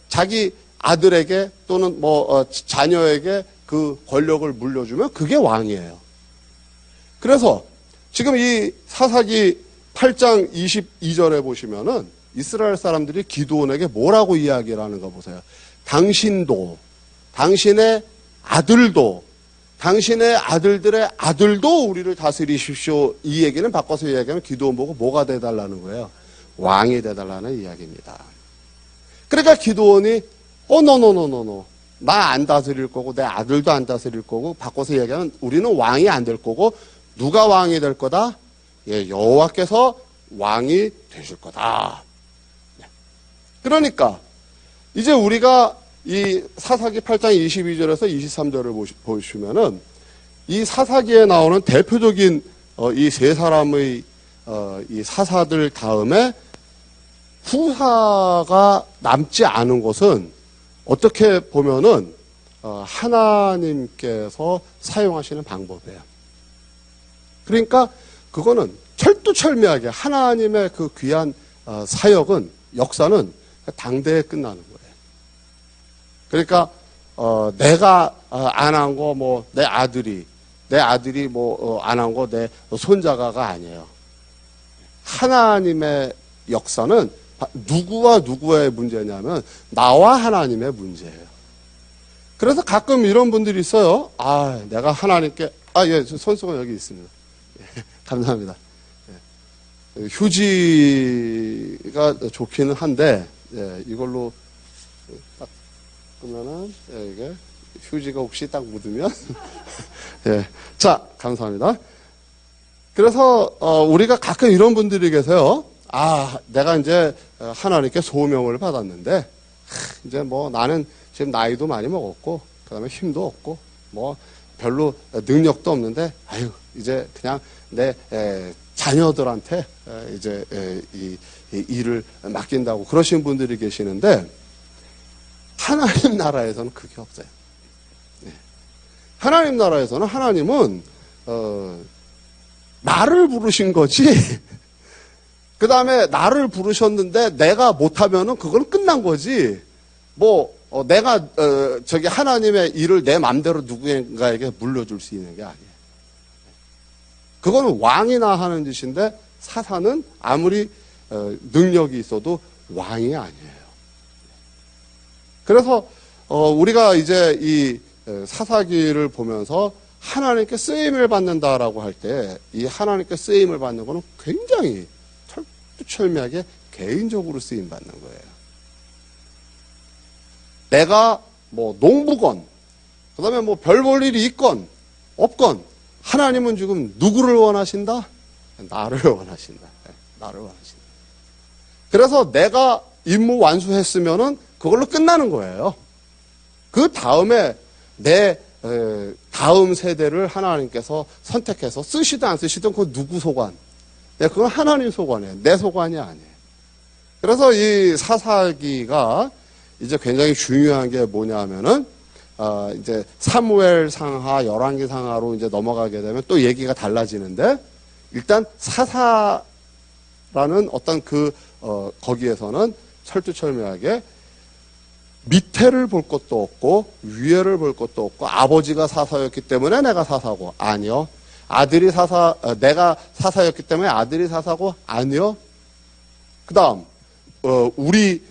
자기 아들에게 또는 자녀에게 그 권력을 물려주면 그게 왕이에요. 그래서 지금 이 사사기 8장 22절에 보시면은 이스라엘 사람들이 기드온에게 뭐라고 이야기를 하는가 보세요. 당신도, 당신의 아들도, 당신의 아들들의 아들도 우리를 다스리십시오. 이 얘기는 바꿔서 이야기하면 기드온 보고 뭐가 돼달라는 거예요? 왕이 돼달라는 이야기입니다. 그러니까 기드온이 노. 나 안 다스릴 거고 내 아들도 안 다스릴 거고 바꿔서 이야기하면 우리는 왕이 안 될 거고 누가 왕이 될 거다? 예, 여호와께서 왕이 되실 거다. 그러니까 이제 우리가 이 사사기 8장 22절에서 23절을 보시면은 이 사사기에 나오는 대표적인 이 세 사람의 이 사사들 다음에 후사가 남지 않은 것은 어떻게 보면은 하나님께서 사용하시는 방법이에요. 그러니까 그거는 철두철미하게 하나님의 그 귀한 사역은 역사는 당대에 끝나는 거예요. 그러니까 내가 안 한 거 뭐 내 아들이 뭐 안 한 거 내 손자가가 아니에요. 하나님의 역사는 누구와 누구의 문제냐면 나와 하나님의 문제예요. 그래서 가끔 이런 분들이 있어요. 내가 하나님께 예, 손수건 여기 있습니다. 예, 감사합니다. 예, 휴지가 좋기는 한데 예, 이걸로 딱 끄면은 예, 이게 휴지가 혹시 딱 묻으면 예, 자 감사합니다. 그래서 우리가 가끔 이런 분들이 계세요. 내가 이제 하나님께 소명을 받았는데 이제 뭐 나는 지금 나이도 많이 먹었고 그다음에 힘도 없고 뭐 별로 능력도 없는데 이제 그냥 내 자녀들한테 이제 이 일을 맡긴다고 그러신 분들이 계시는데 하나님 나라에서는 그게 없어요. 네. 하나님 나라에서는 하나님은 나를 부르신 거지. 그 다음에 나를 부르셨는데 내가 못하면은 그건 끝난 거지. 뭐 내가 저기 하나님의 일을 내 맘대로 누군가에게 물려줄 수 있는 게 아니에요. 그거는 왕이나 하는 짓인데 사사는 아무리 능력이 있어도 왕이 아니에요. 그래서 우리가 이제 이 사사기를 보면서 하나님께 쓰임을 받는다라고 할 때 이 하나님께 쓰임을 받는 거는 굉장히 철두철미하게 개인적으로 쓰임 받는 거예요. 내가 뭐 농부건, 그 다음에 뭐 별 볼 일이 있건 없건 하나님은 지금 누구를 원하신다? 나를 원하신다. 나를 원하신다. 그래서 내가 임무 완수했으면은 그걸로 끝나는 거예요. 그 다음에 내 다음 세대를 하나님께서 선택해서 쓰시든 안 쓰시든 그건 누구 소관? 그건 하나님 소관이에요. 내 소관이 아니에요. 그래서 이 사사기가 이제 굉장히 중요한 게 뭐냐면은 이제 사무엘 상하, 열왕기 상하로 이제 넘어가게 되면 또 얘기가 달라지는데 일단 사사라는 어떤 거기에서는 철두철미하게 밑에를 볼 것도 없고 위에를 볼 것도 없고 아버지가 사사였기 때문에 내가 사사고 아니요. 아들이 내가 사사였기 때문에 아들이 사사고 아니요. 그 다음 우리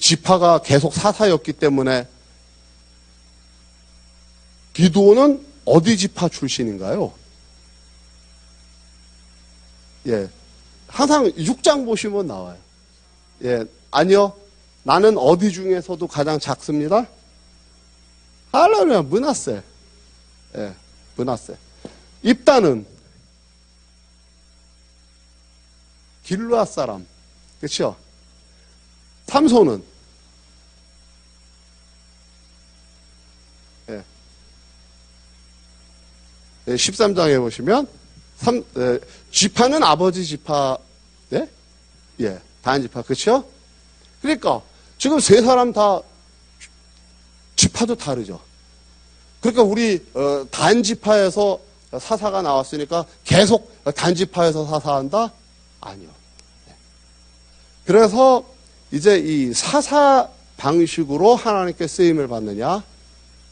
지파가 계속 사사였기 때문에 기드온은 어디 지파 출신인가요? 예. 항상 6장 보시면 나와요. 예. 아니요. 나는 어디 중에서도 가장 작습니다. 할렐루야. 므낫세. 예. 므낫세. 입다는 길르앗 사람. 그렇죠? 삼손은 예. 13장에 보시면 지파는 아버지 지파 네? 예. 단 지파. 그렇죠? 그러니까 지금 세 사람 다 지파도 다르죠. 그러니까 우리 단 지파에서 사사가 나왔으니까 계속 단 지파에서 사사한다? 아니요. 그래서 이제 이 사사 방식으로 하나님께 쓰임을 받느냐,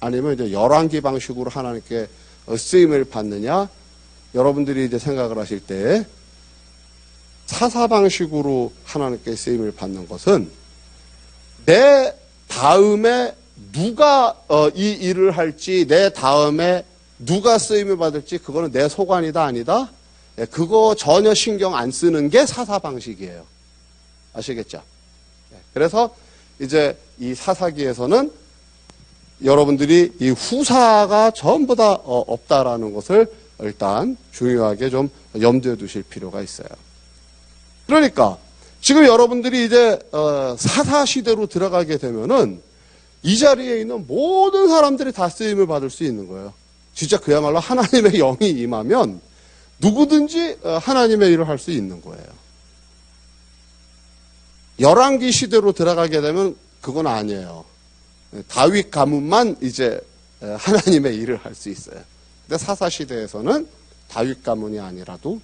아니면 이제 열왕기 방식으로 하나님께 쓰임을 받느냐, 여러분들이 이제 생각을 하실 때 사사 방식으로 하나님께 쓰임을 받는 것은 내 다음에 누가 이 일을 할지, 내 다음에 누가 쓰임을 받을지 그거는 내 소관이다 아니다? 그거 전혀 신경 안 쓰는 게 사사 방식이에요. 아시겠죠? 그래서 이제 이 사사기에서는 여러분들이 이 후사가 전부 다 없다라는 것을 일단 중요하게 좀 염두에 두실 필요가 있어요. 그러니까 지금 여러분들이 이제 사사 시대로 들어가게 되면은 이 자리에 있는 모든 사람들이 다 쓰임을 받을 수 있는 거예요. 진짜 그야말로 하나님의 영이 임하면 누구든지 하나님의 일을 할 수 있는 거예요. 열왕기 시대로 들어가게 되면 그건 아니에요. 다윗 가문만 이제 하나님의 일을 할 수 있어요. 근데 사사 시대에서는 다윗 가문이 아니라도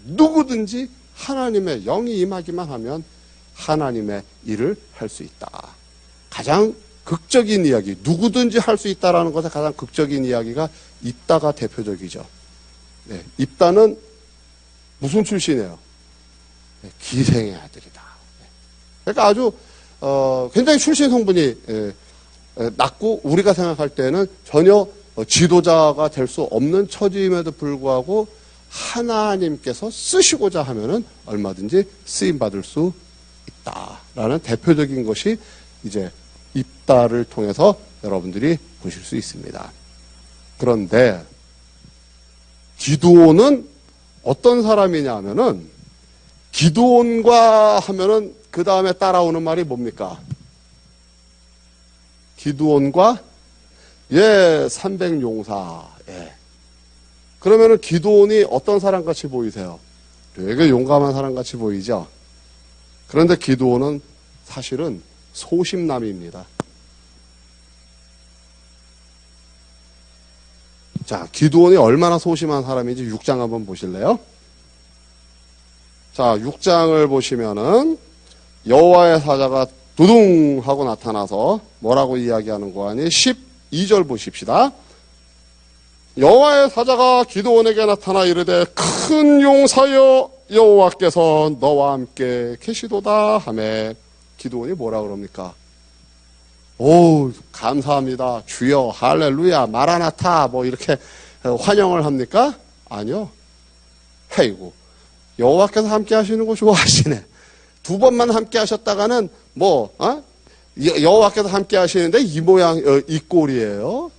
누구든지 하나님의 영이 임하기만 하면 하나님의 일을 할 수 있다. 가장 극적인 이야기, 누구든지 할 수 있다라는 것의 가장 극적인 이야기가 입다가 대표적이죠. 네, 입다는 무슨 출신이에요? 네, 기생의 아들이다. 네. 그러니까 아주 굉장히 출신 성분이 낮고 우리가 생각할 때는 전혀 지도자가 될 수 없는 처지임에도 불구하고 하나님께서 쓰시고자 하면은 얼마든지 쓰임 받을 수 있다라는 대표적인 것이 이제 입다를 통해서 여러분들이 보실 수 있습니다. 그런데 기드온은 어떤 사람이냐 하면은 기드온과 하면은 그 다음에 따라오는 말이 뭡니까? 기드온과 300용사. 예. 그러면은 기드온이 어떤 사람 같이 보이세요? 되게 용감한 사람 같이 보이죠? 그런데 기드온은 사실은 소심남입니다. 자, 기드온이 얼마나 소심한 사람인지 6장 한번 보실래요? 자, 6장을 보시면은 여호와의 사자가 두둥 하고 나타나서 뭐라고 이야기하는 거 아니? 12절 보십시다. 여호와의 사자가 기드온에게 나타나 이르되 큰 용사여 여호와께서 너와 함께 계시도다 하매 기드온이 뭐라 그럽니까? 오, 감사합니다. 주여, 할렐루야, 마라나타, 뭐 이렇게 환영을 합니까? 아니요. 아이고, 여호와께서 함께 하시는 거 좋아하시네. 두 번만 함께 하셨다가는 여호와께서 함께 하시는데 이 모양, 이 꼴이에요.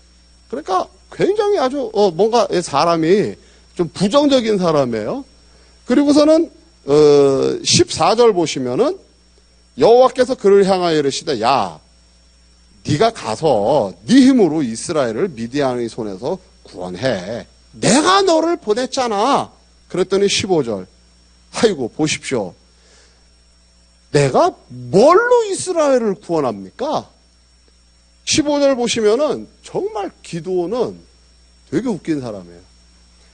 그러니까 굉장히 아주 뭔가 사람이 좀 부정적인 사람이에요. 그리고서는 14절 보시면은 여호와께서 그를 향하여 이르시되 야, 네가 가서 네 힘으로 이스라엘을 미디안의 손에서 구원해. 내가 너를 보냈잖아. 그랬더니 15절. 아이고, 보십시오. 내가 뭘로 이스라엘을 구원합니까? 15절 보시면은 정말 기드온은 되게 웃긴 사람이에요.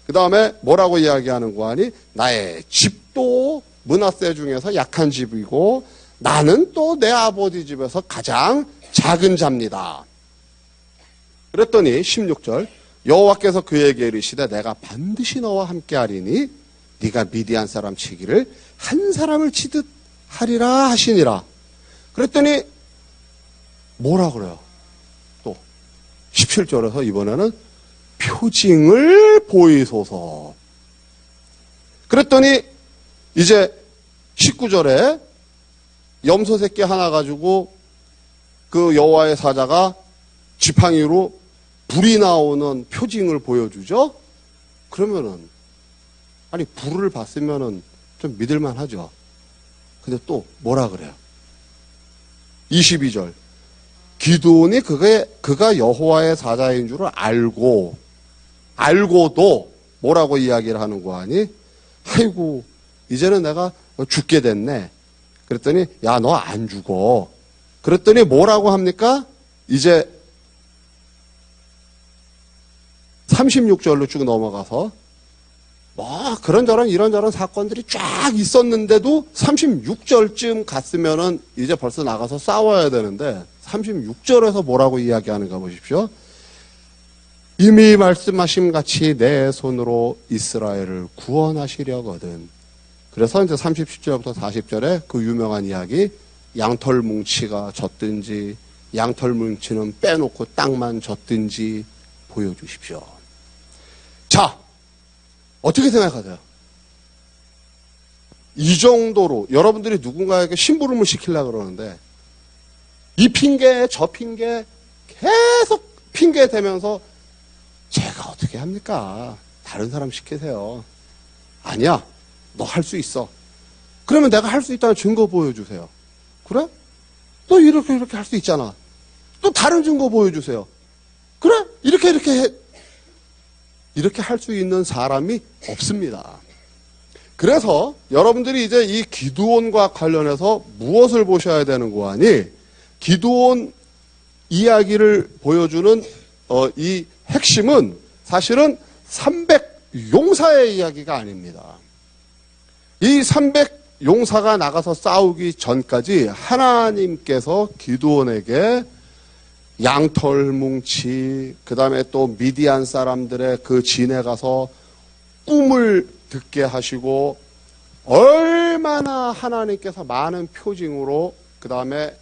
그 다음에 뭐라고 이야기하는 거 아니? 나의 집도 므낫세 중에서 약한 집이고 나는 또 내 아버지 집에서 가장 작은 자입니다. 그랬더니 16절 여호와께서 그에게 이르시되 내가 반드시 너와 함께하리니 네가 미디안 사람 치기를 한 사람을 치듯 하리라 하시니라. 그랬더니 뭐라 그래요? 또 17절에서 이번에는 표징을 보이소서. 그랬더니 이제 19절에 염소 새끼 하나 가지고 그 여호와의 사자가 지팡이로 불이 나오는 표징을 보여주죠. 그러면은 아니 불을 봤으면은 좀 믿을만 하죠. 근데 또 뭐라 그래요? 22절 기드온이 그가 여호와의 사자인 줄을 알고도 뭐라고 이야기를 하는 거 아니? 아이고 이제는 내가 죽게 됐네. 그랬더니 야, 너 안 죽어. 그랬더니 뭐라고 합니까? 이제 36절로 쭉 넘어가서 뭐 그런저런 이런저런 사건들이 쫙 있었는데도 36절쯤 갔으면은 이제 벌써 나가서 싸워야 되는데 36절에서 뭐라고 이야기하는가 보십시오. 이미 말씀하신 같이 내 손으로 이스라엘을 구원하시려거든. 그래서 이제 37절부터 40절에 그 유명한 이야기, 양털 뭉치가 졌든지 양털 뭉치는 빼놓고 땅만 졌든지 보여주십시오. 자, 어떻게 생각하세요? 이 정도로 여러분들이 누군가에게 심부름을 시키려고 그러는데 이 핑계 저 핑계 계속 핑계 대면서 제가 어떻게 합니까? 다른 사람 시키세요. 아니야. 너 할 수 있어. 그러면 내가 할 수 있다는 증거 보여주세요. 그래? 너 이렇게 할 수 있잖아. 또 다른 증거 보여주세요. 그래? 이렇게 해. 이렇게 할 수 있는 사람이 없습니다. 그래서 여러분들이 이제 이 기드온과 관련해서 무엇을 보셔야 되는 거 아니? 기드온 이야기를 보여주는 이 핵심은 사실은 300용사의 이야기가 아닙니다. 이 300용사가 나가서 싸우기 전까지 하나님께서 기드온에게 양털 뭉치, 그 다음에 또 미디안 사람들의 그 진에 가서 꿈을 듣게 하시고 얼마나 하나님께서 많은 표징으로 그 다음에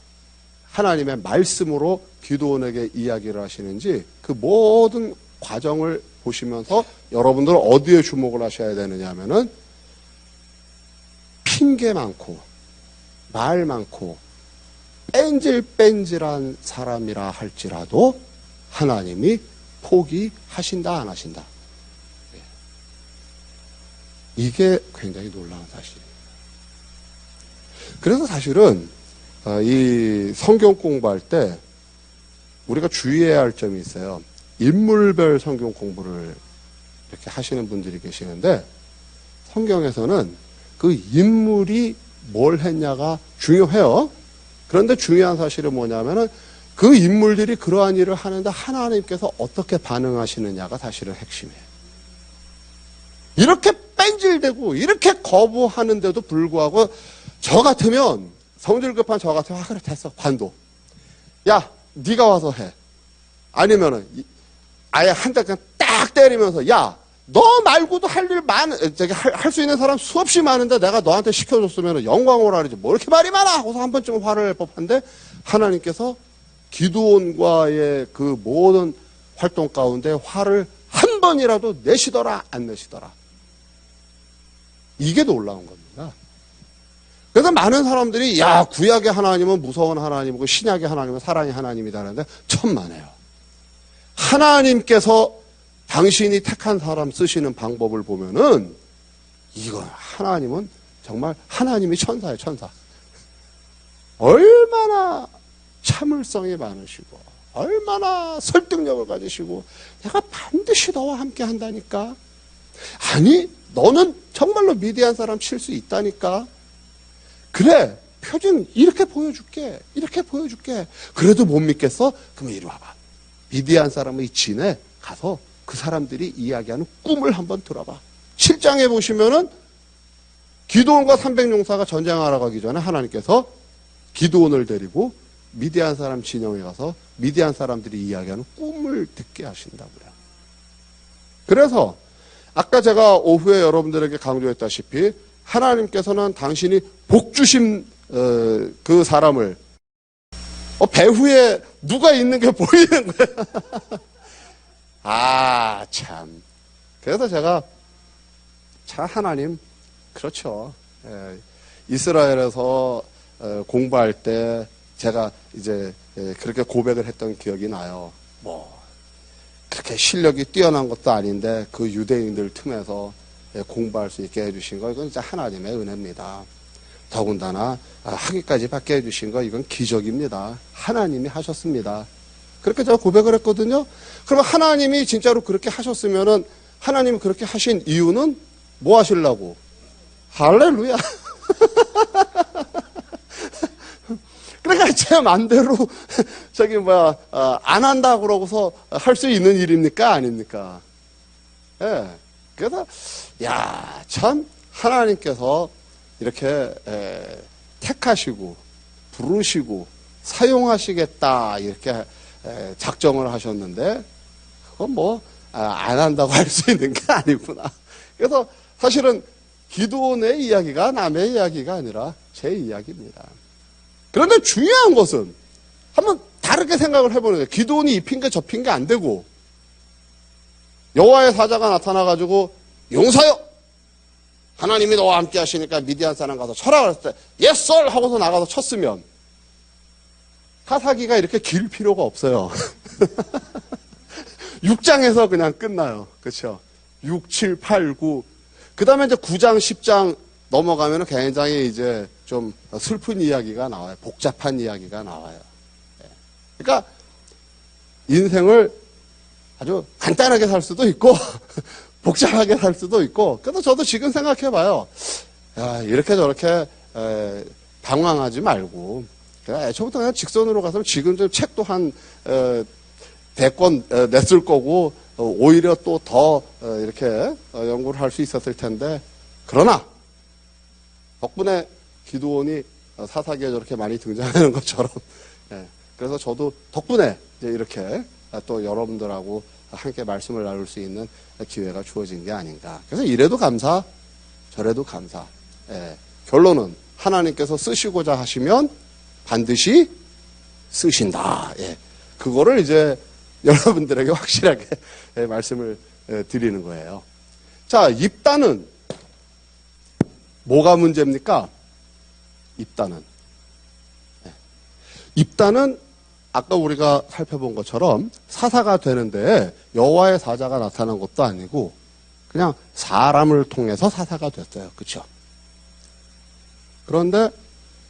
하나님의 말씀으로 기드온에게 이야기를 하시는지 그 모든 과정을 보시면서 여러분들은 어디에 주목을 하셔야 되느냐 하면은 핑계 많고 말 많고 뺀질뺀질한 사람이라 할지라도 하나님이 포기하신다 안 하신다. 이게 굉장히 놀라운 사실이에요. 그래서 사실은 이 성경 공부할 때 우리가 주의해야 할 점이 있어요. 인물별 성경 공부를 이렇게 하시는 분들이 계시는데 성경에서는 그 인물이 뭘 했냐가 중요해요. 그런데 중요한 사실은 뭐냐면은 그 인물들이 그러한 일을 하는데 하나님께서 어떻게 반응하시느냐가 사실은 핵심이에요. 이렇게 뺀질대고 이렇게 거부하는데도 불구하고 저 같으면 성질 급한 저 같으면 그래 됐어 관둬. 야 네가 와서 해. 아니면은 아예 한 대 그냥 딱 때리면서 야 너 말고도 할 일 할 수 있는 사람 수없이 많은데 내가 너한테 시켜줬으면 영광으로 하지 뭐 이렇게 말이 많아 하고서 한 번쯤 화를 낼 법한데 하나님께서 기드온과의 그 모든 활동 가운데 화를 한 번이라도 내시더라 안 내시더라. 이게 놀라운 겁니다. 그래서 많은 사람들이 야 구약의 하나님은 무서운 하나님이고 신약의 하나님은 사랑의 하나님이다 하는데 천만에요. 하나님께서 당신이 택한 사람 쓰시는 방법을 보면은 이거 하나님은 정말 하나님이 천사예요, 천사. 얼마나 참을성이 많으시고 얼마나 설득력을 가지시고 내가 반드시 너와 함께 한다니까. 아니 너는 정말로 미디안 사람 칠 수 있다니까. 그래 표준 이렇게 보여줄게 이렇게 보여줄게. 그래도 못 믿겠어? 그러면 이리 와봐. 미디안 사람의 진에 가서 그 사람들이 이야기하는 꿈을 한번 들어봐. 7장에 보시면은 기드온과 300용사가 전쟁하러 가기 전에 하나님께서 기드온을 데리고 미디안 사람 진영에 가서 미디안 사람들이 이야기하는 꿈을 듣게 하신다고요. 그래서 아까 제가 오후에 여러분들에게 강조했다시피 하나님께서는 당신이 복 주신 그 사람을 배후에 누가 있는 게 보이는 거예요. 아, 참. 그래서 제가 참 하나님 그렇죠. 이스라엘에서 공부할 때 제가 이제 그렇게 고백을 했던 기억이 나요. 뭐 그렇게 실력이 뛰어난 것도 아닌데 그 유대인들 틈에서 공부할 수 있게 해주신 거 이건 진짜 하나님의 은혜입니다. 더군다나 학위까지 받게 해주신 거 이건 기적입니다. 하나님이 하셨습니다. 그렇게 제가 고백을 했거든요. 그러면 하나님이 진짜로 그렇게 하셨으면은 하나님이 그렇게 하신 이유는 뭐 하시려고? 할렐루야. 그러니까 제 맘대로 저기 안 한다 그러고서 할 수 있는 일입니까? 아닙니까? 예. 그래서 야, 참 하나님께서 이렇게 택하시고 부르시고 사용하시겠다 이렇게 작정을 하셨는데 그건 안 한다고 할 수 있는 게 아니구나. 그래서 사실은 기드온의 이야기가 남의 이야기가 아니라 제 이야기입니다. 그런데 중요한 것은 한번 다르게 생각을 해보는 거예요. 기드온이 입힌 게 접힌 게 안 되고 여호와의 사자가 나타나가지고 용사여 하나님이 너와 함께 하시니까 미디안 사람 가서 쳐라 그랬을 때 yes sir 하고서 나가서 쳤으면 사사기가 이렇게 길 필요가 없어요. 6장에서 그냥 끝나요. 그렇죠? 6, 7, 8, 9. 그 다음에 이제 9장, 10장 넘어가면 굉장히 이제 좀 슬픈 이야기가 나와요. 복잡한 이야기가 나와요. 그러니까 인생을 아주 간단하게 살 수도 있고 복잡하게 살 수도 있고. 그래서 저도 지금 생각해 봐요. 야, 이렇게 저렇게 방황하지 말고 애초부터 그냥 직선으로 가서 지금 좀 책도 한 100권 냈을 거고 오히려 또 더 이렇게 연구를 할 수 있었을 텐데 그러나 덕분에 기드온이 사사기에 저렇게 많이 등장하는 것처럼 그래서 저도 덕분에 이제 이렇게 또 여러분들하고 함께 말씀을 나눌 수 있는 기회가 주어진 게 아닌가. 그래서 이래도 감사, 저래도 감사. 결론은 하나님께서 쓰시고자 하시면 반드시 쓰신다. 그거를 이제 여러분들에게 확실하게 말씀을 드리는 거예요. 자, 입다는 뭐가 문제입니까? 입다는 아까 우리가 살펴본 것처럼 사사가 되는데 여호와의 사자가 나타난 것도 아니고 그냥 사람을 통해서 사사가 됐어요. 그렇죠? 그런데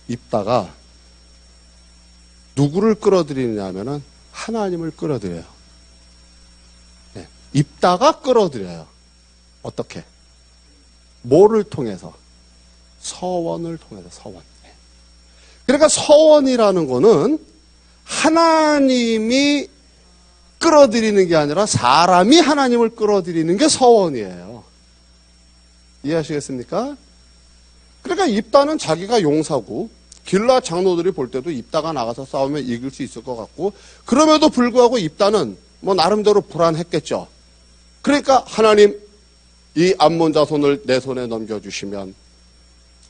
입다가 누구를 끌어들이느냐 하면은 하나님을 끌어들여요. 입다가 끌어들여요. 어떻게? 뭐를 통해서? 서원을 통해서, 서원. 그러니까 서원이라는 거는 하나님이 끌어들이는 게 아니라 사람이 하나님을 끌어들이는 게 서원이에요. 이해하시겠습니까? 그러니까 입다는 자기가 용사고 길라 장로들이 볼 때도 입다가 나가서 싸우면 이길 수 있을 것 같고, 그럼에도 불구하고 입다는 뭐 나름대로 불안했겠죠. 그러니까 하나님, 이 암몬 자손을 내 손에 넘겨주시면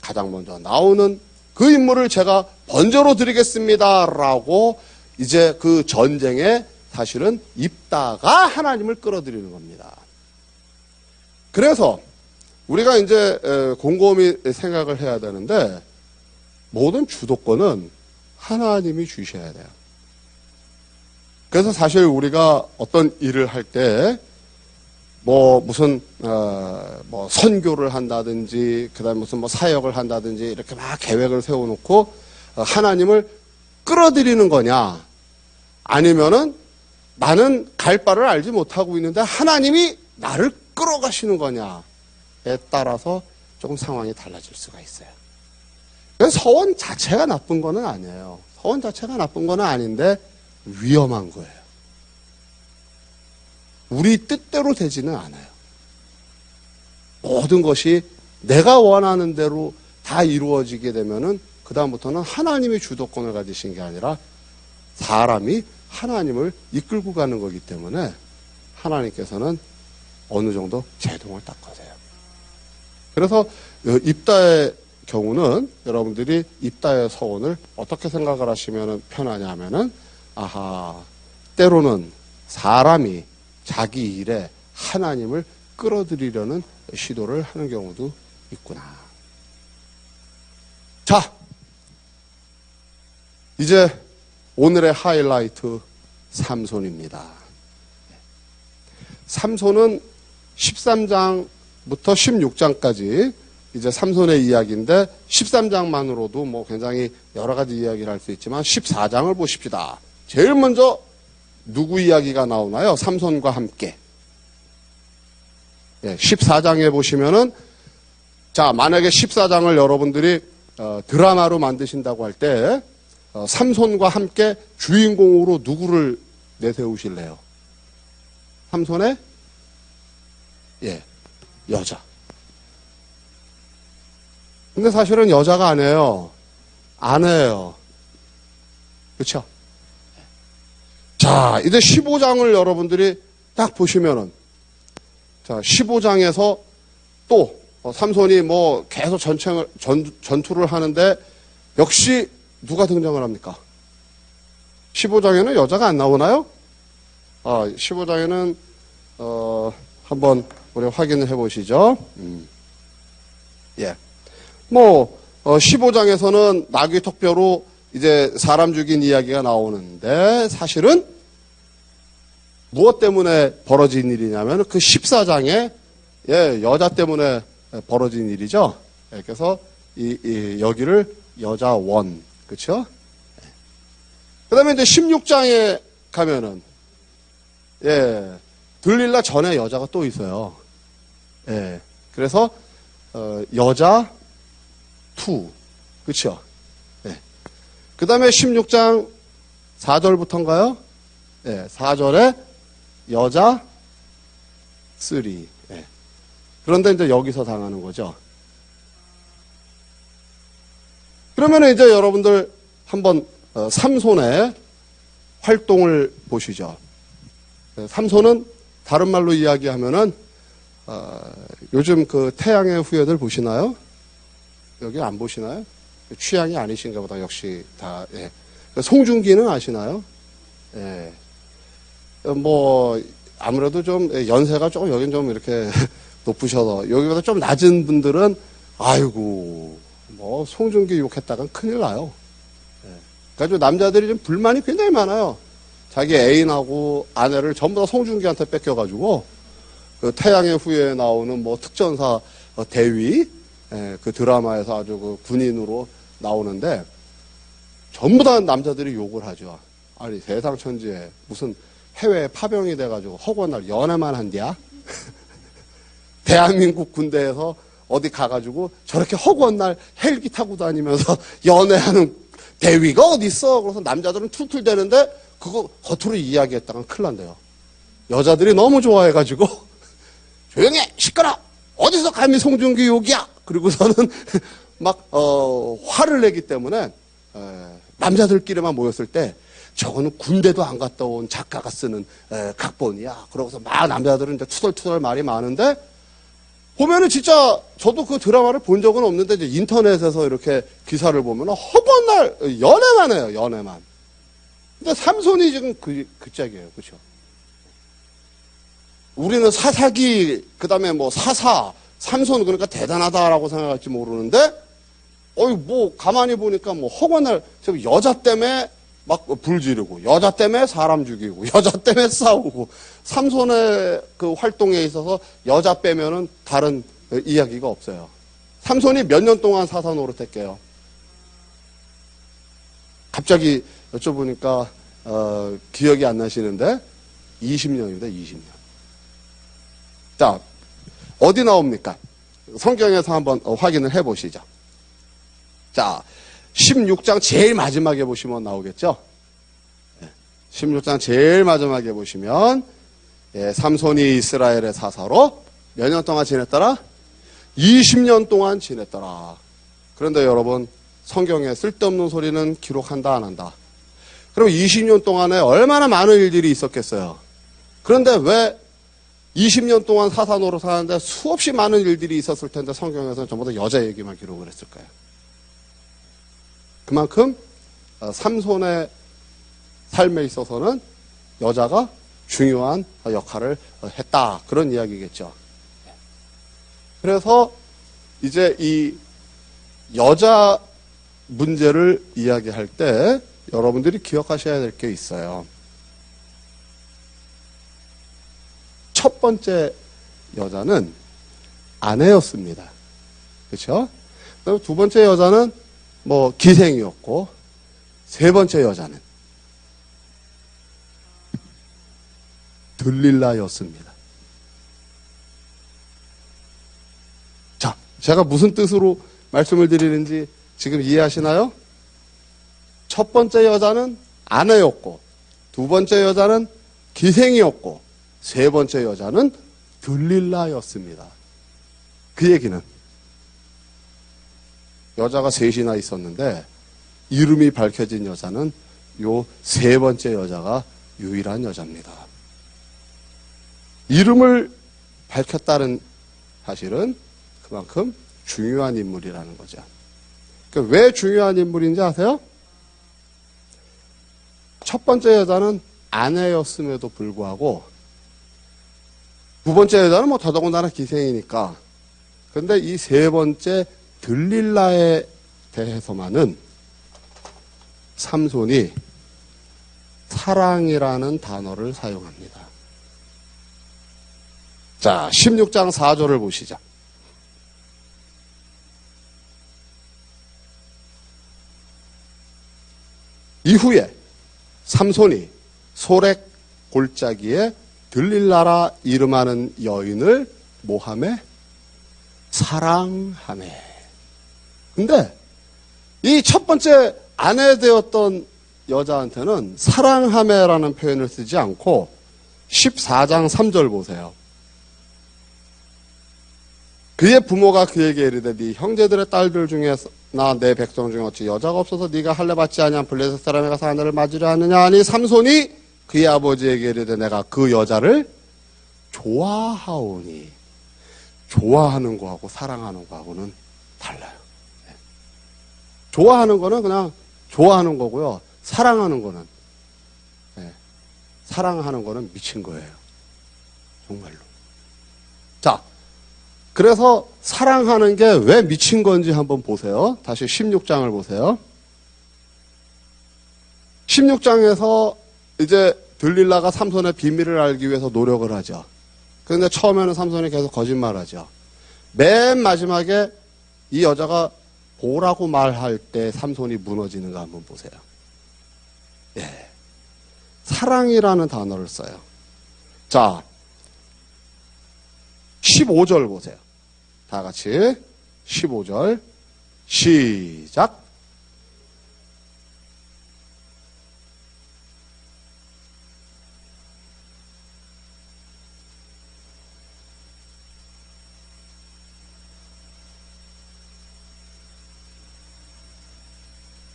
가장 먼저 나오는 그 인물을 제가 번제로 드리겠습니다라고 이제 그 전쟁에 사실은 입다가 하나님을 끌어들이는 겁니다. 그래서 우리가 이제 곰곰이 생각을 해야 되는데, 모든 주도권은 하나님이 주셔야 돼요. 그래서 사실 우리가 어떤 일을 할 때 무슨 선교를 한다든지, 그다음에 무슨 사역을 한다든지 이렇게 막 계획을 세워놓고 하나님을 끌어들이는 거냐, 아니면은 나는 갈 바를 알지 못하고 있는데 하나님이 나를 끌어가시는 거냐에 따라서 조금 상황이 달라질 수가 있어요. 서원 자체가 나쁜 거는 아니에요. 서원 자체가 나쁜 거는 아닌데 위험한 거예요. 우리 뜻대로 되지는 않아요. 모든 것이 내가 원하는 대로 다 이루어지게 되면은 그다음부터는 하나님이 주도권을 가지신 게 아니라 사람이 하나님을 이끌고 가는 거기 때문에 하나님께서는 어느 정도 제동을 닦으세요. 그래서 입다의 경우는 여러분들이 입다의 서원을 어떻게 생각을 하시면 편하냐 하면은, 때로는 사람이 자기 일에 하나님을 끌어들이려는 시도를 하는 경우도 있구나. 자, 이제 오늘의 하이라이트 삼손입니다. 삼손은 13장부터 16장까지 이제 삼손의 이야기인데, 13장만으로도 굉장히 여러 가지 이야기를 할 수 있지만 14장을 보십시다. 제일 먼저 누구 이야기가 나오나요? 삼손과 함께. 14장에 보시면은, 자, 만약에 14장을 여러분들이 드라마로 만드신다고 할 때 삼손과 함께 주인공으로 누구를 내세우실래요? 삼손의 여자. 근데 사실은 여자가 아니에요. 아내예요. 그렇죠? 자, 이제 15장을 여러분들이 딱 보시면은, 자, 15장에서 또 삼손이 계속 전투를 하는데 역시 누가 등장을 합니까? 15장에는 여자가 안 나오나요? 15장에는 한번 우리 확인을 해보시죠. 15장에서는 나귀 턱뼈로 이제 사람 죽인 이야기가 나오는데, 사실은 무엇 때문에 벌어진 일이냐면 그 14장에 여자 때문에 벌어진 일이죠. 그래서 여기를 여자원, 그렇죠? 그다음에 이제 16장에 가면은 들릴라 전에 여자가 또 있어요. 그래서 여자 투, 그렇죠? 그 다음에 16장 4절부터인가요? 4절에 여자 3. 그런데 이제 여기서 당하는 거죠. 그러면 이제 여러분들 한번 삼손의 활동을 보시죠. 삼손은 다른 말로 이야기하면은 요즘 그 태양의 후예들 보시나요? 여기 안 보시나요? 취향이 아니신가 보다. 역시 다. 송중기는 아시나요? 아무래도 좀 연세가 조금 여긴 좀 이렇게 높으셔서, 여기보다 좀 낮은 분들은 아이고 송중기 욕했다간 큰일 나요. 그래가지고 남자들이 좀 불만이 굉장히 많아요. 자기 애인하고 아내를 전부 다 송중기한테 뺏겨가지고, 그 태양의 후예에 나오는 특전사 대위, 그 드라마에서 아주 그 군인으로 나오는데 전부 다 남자들이 욕을 하죠. 아니, 세상 천지에 무슨 해외에 파병이 돼가지고 허구한 날 연애만 한디야? 대한민국 군대에서 어디 가가지고 저렇게 허구한 날 헬기 타고 다니면서 연애하는 대위가 어딨어? 그래서 남자들은 툴툴대는데 그거 겉으로 이야기했다간 큰일 난대요. 여자들이 너무 좋아해가지고 조용해! 시끄러! 어디서 감히 송중기 욕이야! 그리고서는 막 화를 내기 때문에 남자들끼리만 모였을 때 저거는 군대도 안 갔다 온 작가가 쓰는 각본이야. 그러고서 막 남자들은 이제 투덜투덜 말이 많은데 보면은 진짜 저도 그 드라마를 본 적은 없는데 이제 인터넷에서 이렇게 기사를 보면은 허번날 연애만 해요. 연애만. 근데 삼손이 지금 그 짝이에요. 그렇죠? 우리는 사사기 그다음에 뭐 사사 삼손 그러니까 대단하다라고 생각할지 모르는데 뭐 가만히 보니까 뭐 허건날 여자 때문에 막 불 지르고 여자 때문에 사람 죽이고 여자 때문에 싸우고 삼손의 그 활동에 있어서 여자 빼면은 다른 이야기가 없어요. 삼손이 몇 년 동안 사사 노릇했게요. 갑자기 여쭤보니까 기억이 안 나시는데 20년입니다. 20년. 자, 어디 나옵니까? 성경에서 한번 확인을 해보시죠. 자, 16장 제일 마지막에 보시면 나오겠죠? 16장 제일 마지막에 보시면 삼손이 이스라엘의 사사로 몇 년 동안 지냈더라? 20년 동안 지냈더라. 그런데 여러분, 성경에 쓸데없는 소리는 기록한다 안 한다? 그럼 20년 동안에 얼마나 많은 일들이 있었겠어요? 그런데 왜 20년 동안 사사 노릇 하는데 수없이 많은 일들이 있었을 텐데 성경에서는 전부 다 여자 얘기만 기록을 했을까요? 그만큼 삼손의 삶에 있어서는 여자가 중요한 역할을 했다. 그런 이야기겠죠. 그래서 이제 이 여자 문제를 이야기할 때 여러분들이 기억하셔야 될 게 있어요. 첫 번째 여자는 아내였습니다. 그렇죠? 두 번째 여자는 뭐 기생이었고 세 번째 여자는 들릴라였습니다. 자, 제가 무슨 뜻으로 말씀을 드리는지 지금 이해하시나요? 첫 번째 여자는 아내였고 두 번째 여자는 기생이었고 세 번째 여자는 들릴라였습니다. 그 얘기는 여자가 셋이나 있었는데 이름이 밝혀진 여자는 요 세 번째 여자가 유일한 여자입니다. 이름을 밝혔다는 사실은 그만큼 중요한 인물이라는 거죠. 그러니까 왜 중요한 인물인지 아세요? 첫 번째 여자는 아내였음에도 불구하고 두 번째 여자는 뭐 더더군다나 기생이니까. 그런데 이 세 번째 들릴라에 대해서만은 삼손이 사랑이라는 단어를 사용합니다. 자, 16장 4절을 보시죠. 이후에 삼손이 소렉 골짜기에 들릴라라 이름하는 여인을 모함에 사랑하네. 근데 이 첫 번째 아내 되었던 여자한테는 사랑하매라는 표현을 쓰지 않고 14장 3절 보세요. 그의 부모가 그에게 이르되 네 형제들의 딸들 중에나 내 백성 중에 어찌 여자가 없어서 네가 할례 받지 아니한 블레셋 사람에 가서 아내를 맞으려 하느냐 하니 삼손이 그의 아버지에게 이르되 내가 그 여자를 좋아하오니. 좋아하는 거하고 사랑하는 거하고는 달라요. 좋아하는 거는 그냥 좋아하는 거고요. 사랑하는 거는 사랑하는 거는 미친 거예요. 정말로. 자, 그래서 사랑하는 게 왜 미친 건지 한번 보세요. 다시 16장을 보세요. 16장에서 이제 들릴라가 삼손의 비밀을 알기 위해서 노력을 하죠. 그런데 처음에는 삼손이 계속 거짓말하죠. 맨 마지막에 이 여자가 보라고 말할 때 삼손이 무너지는가 한번 보세요. 예. 사랑이라는 단어를 써요. 자, 15절 보세요. 다 같이 15절 시작.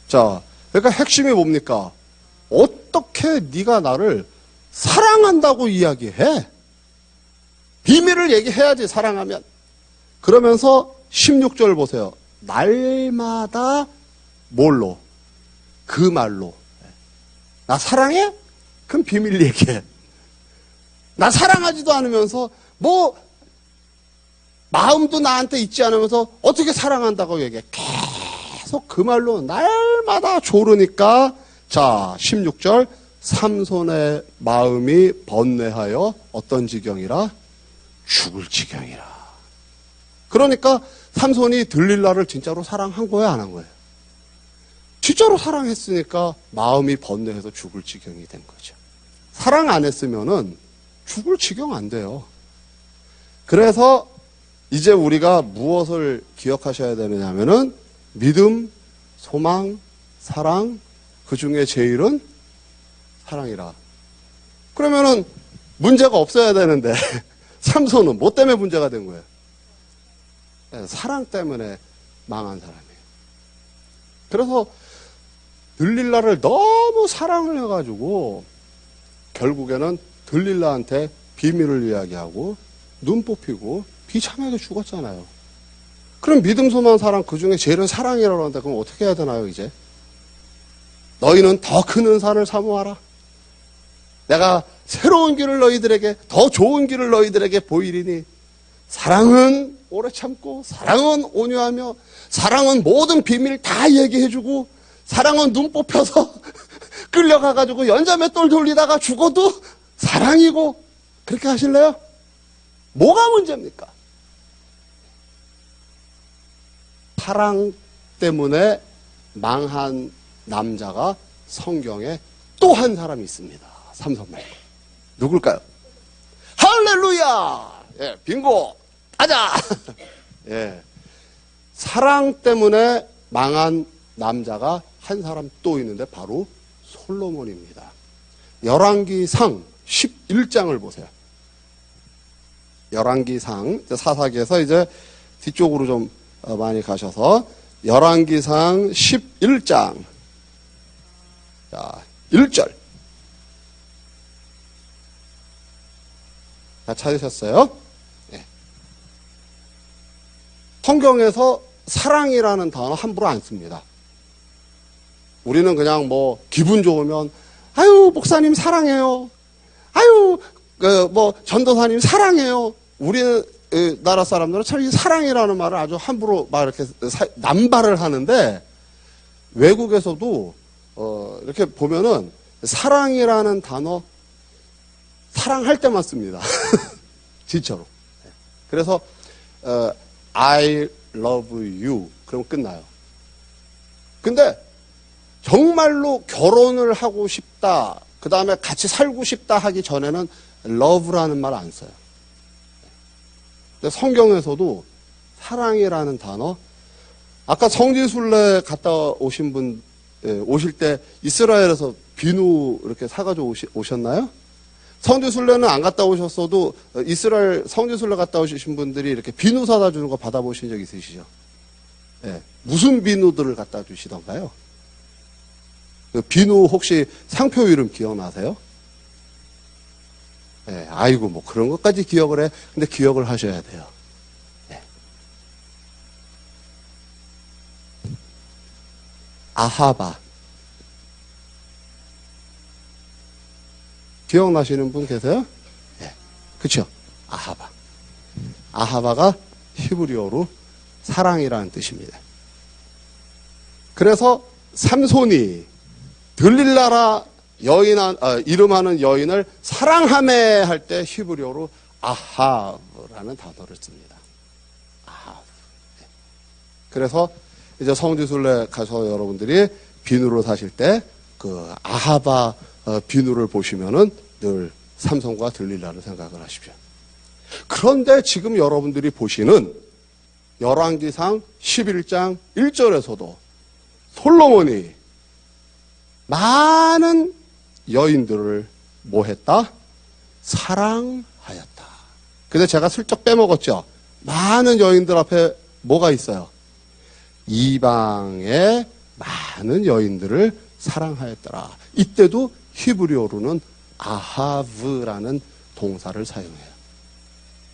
자, 그러니까 핵심이 뭡니까? 어떻게 네가 나를 사랑한다고 이야기해? 비밀을 얘기해야지, 사랑하면. 그러면서 16절 보세요. 날마다 뭘로? 그 말로. 나 사랑해? 그럼 비밀 얘기해. 나 사랑하지도 않으면서 뭐 마음도 나한테 있지 않으면서 어떻게 사랑한다고 얘기해. 계속 그 말로 날마다 조르니까 자 16절 삼손의 마음이 번뇌하여 어떤 지경이라? 죽을 지경이라. 그러니까 삼손이 들릴라를 진짜로 사랑한 거야, 안 한 거예요? 진짜로 사랑했으니까 마음이 번뇌해서 죽을 지경이 된 거죠. 사랑 안 했으면은 죽을 지경 안 돼요. 그래서 이제 우리가 무엇을 기억하셔야 되느냐면은 믿음, 소망, 사랑, 그 중에 제일은 사랑이라. 그러면은 문제가 없어야 되는데 삼손은 뭐 때문에 문제가 된 거예요? 사랑 때문에 망한 사람이에요. 그래서 들릴라를 너무 사랑을 해가지고 결국에는 들릴라한테 비밀을 이야기하고 눈 뽑히고 비참하게 죽었잖아요. 그럼 믿음, 소망, 사랑 그 중에 제일은 사랑이라고 하는데 그럼 어떻게 해야 되나요 이제? 너희는 더 큰 은사를 사모하라. 내가 새로운 길을 너희들에게, 더 좋은 길을 너희들에게 보이리니 사랑은 오래 참고, 사랑은 온유하며, 사랑은 모든 비밀 다 얘기해주고, 사랑은 눈 뽑혀서 끌려가가지고 연자맷돌 돌리다가 죽어도 사랑이고. 그렇게 하실래요? 뭐가 문제입니까? 사랑 때문에 망한 남자가 성경에 또 한 사람이 있습니다. 삼손 말고. 누굴까요? 할렐루야! 예, 빙고! 가자! 예. 사랑 때문에 망한 남자가 한 사람 또 있는데 바로 솔로몬입니다. 열왕기상 11장을 보세요. 열왕기상, 사사기에서 이제 뒤쪽으로 좀 많이 가셔서 열왕기상 11장. 자, 1절. 다 찾으셨어요? 네. 성경에서 사랑이라는 단어 함부로 안 씁니다. 우리는 그냥 뭐 기분 좋으면 아유 목사님 사랑해요. 아유 뭐 전도사님 사랑해요. 우리는 나라 사람들은 참 이 사랑이라는 말을 아주 함부로 막 이렇게 남발을 하는데 외국에서도 이렇게 보면은 사랑이라는 단어 사랑할 때만 씁니다. 진짜로. 그래서 I love you 그럼 끝나요. 근데 정말로 결혼을 하고 싶다, 그 다음에 같이 살고 싶다 하기 전에는 love라는 말 안 써요. 근데 성경에서도 사랑이라는 단어, 아까 성지순례 갔다 오신 분 오실 때 이스라엘에서 비누 이렇게 사가지고 오셨나요? 성지순례는 안 갔다 오셨어도 이스라엘 성지순례 갔다 오신 분들이 이렇게 비누 사다 주는 거 받아보신 적 있으시죠? 네. 무슨 비누들을 갖다 주시던가요? 그 비누 혹시 상표 이름 기억나세요? 네. 아이고 뭐 그런 것까지 기억을 해. 근데 기억을 하셔야 돼요. 네. 아하바. 기억나시는 분 계세요? 네. 그쵸? 아하바. 아하바가 히브리어로 사랑이라는 뜻입니다. 그래서 삼손이 들릴라라 이름하는 여인을 사랑하매 할 때 히브리어로 아하브라는 단어를 씁니다. 아하브. 네. 그래서 이제 성지순례 가서 여러분들이 비누를 사실 때 그 아하바 비누를 보시면은 늘 삼손과 들릴라를 생각을 하십시오. 그런데 지금 여러분들이 보시는 열왕기상 11장 1절에서도 솔로몬이 많은 여인들을 뭐 했다? 사랑하였다. 근데 제가 슬쩍 빼먹었죠. 많은 여인들 앞에 뭐가 있어요? 이방의 많은 여인들을 사랑하였더라. 이때도 히브리어로는 아하브라는 동사를 사용해요.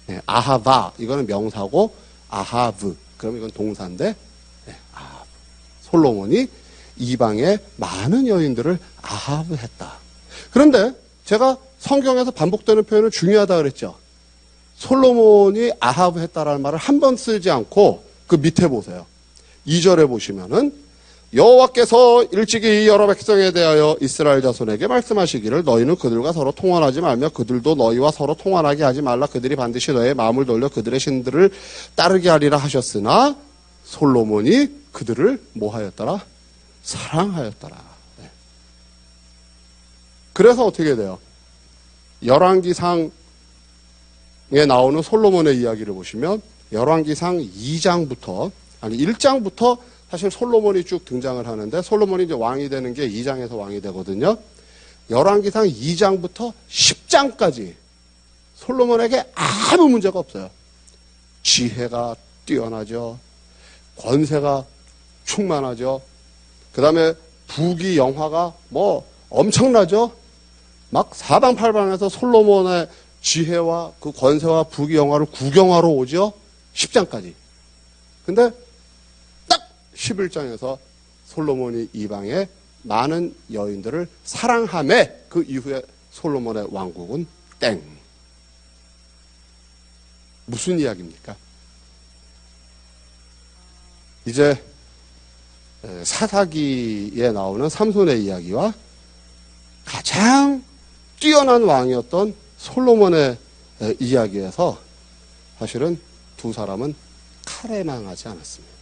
네, 아하바 이거는 명사고 아하브 그럼 이건 동사인데 네, 아하브. 솔로몬이 이방의 많은 여인들을 아하브했다. 그런데 제가 성경에서 반복되는 표현은 중요하다 그랬죠. 솔로몬이 아하브했다라는 말을 한 번 쓰지 않고 그 밑에 보세요. 2절에 보시면은 여호와께서 일찍이 여러 백성에 대하여 이스라엘 자손에게 말씀하시기를 너희는 그들과 서로 통환하지 말며 그들도 너희와 서로 통환하게 하지 말라. 그들이 반드시 너의 마음을 돌려 그들의 신들을 따르게 하리라 하셨으나 솔로몬이 그들을 뭐 하였더라? 사랑하였더라. 네. 그래서 어떻게 돼요? 열왕기상에 나오는 솔로몬의 이야기를 보시면 열왕기상 2장부터 아니 1장부터 사실 솔로몬이 쭉 등장을 하는데 솔로몬이 이제 왕이 되는 게 2장에서 왕이 되거든요. 열왕기상 2장부터 10장까지 솔로몬에게 아무 문제가 없어요. 지혜가 뛰어나죠. 권세가 충만하죠. 그 다음에 부귀 영화가 뭐 엄청나죠. 막 사방팔방에서 솔로몬의 지혜와 그 권세와 부귀 영화를 구경하러 오죠. 10장까지. 근데 딱 11장에서 솔로몬이 이방의 많은 여인들을 사랑함에 그 이후에 솔로몬의 왕국은 땡. 무슨 이야기입니까? 이제 사사기에 나오는 삼손의 이야기와 가장 뛰어난 왕이었던 솔로몬의 이야기에서 사실은 두 사람은 칼에 망하지 않았습니다.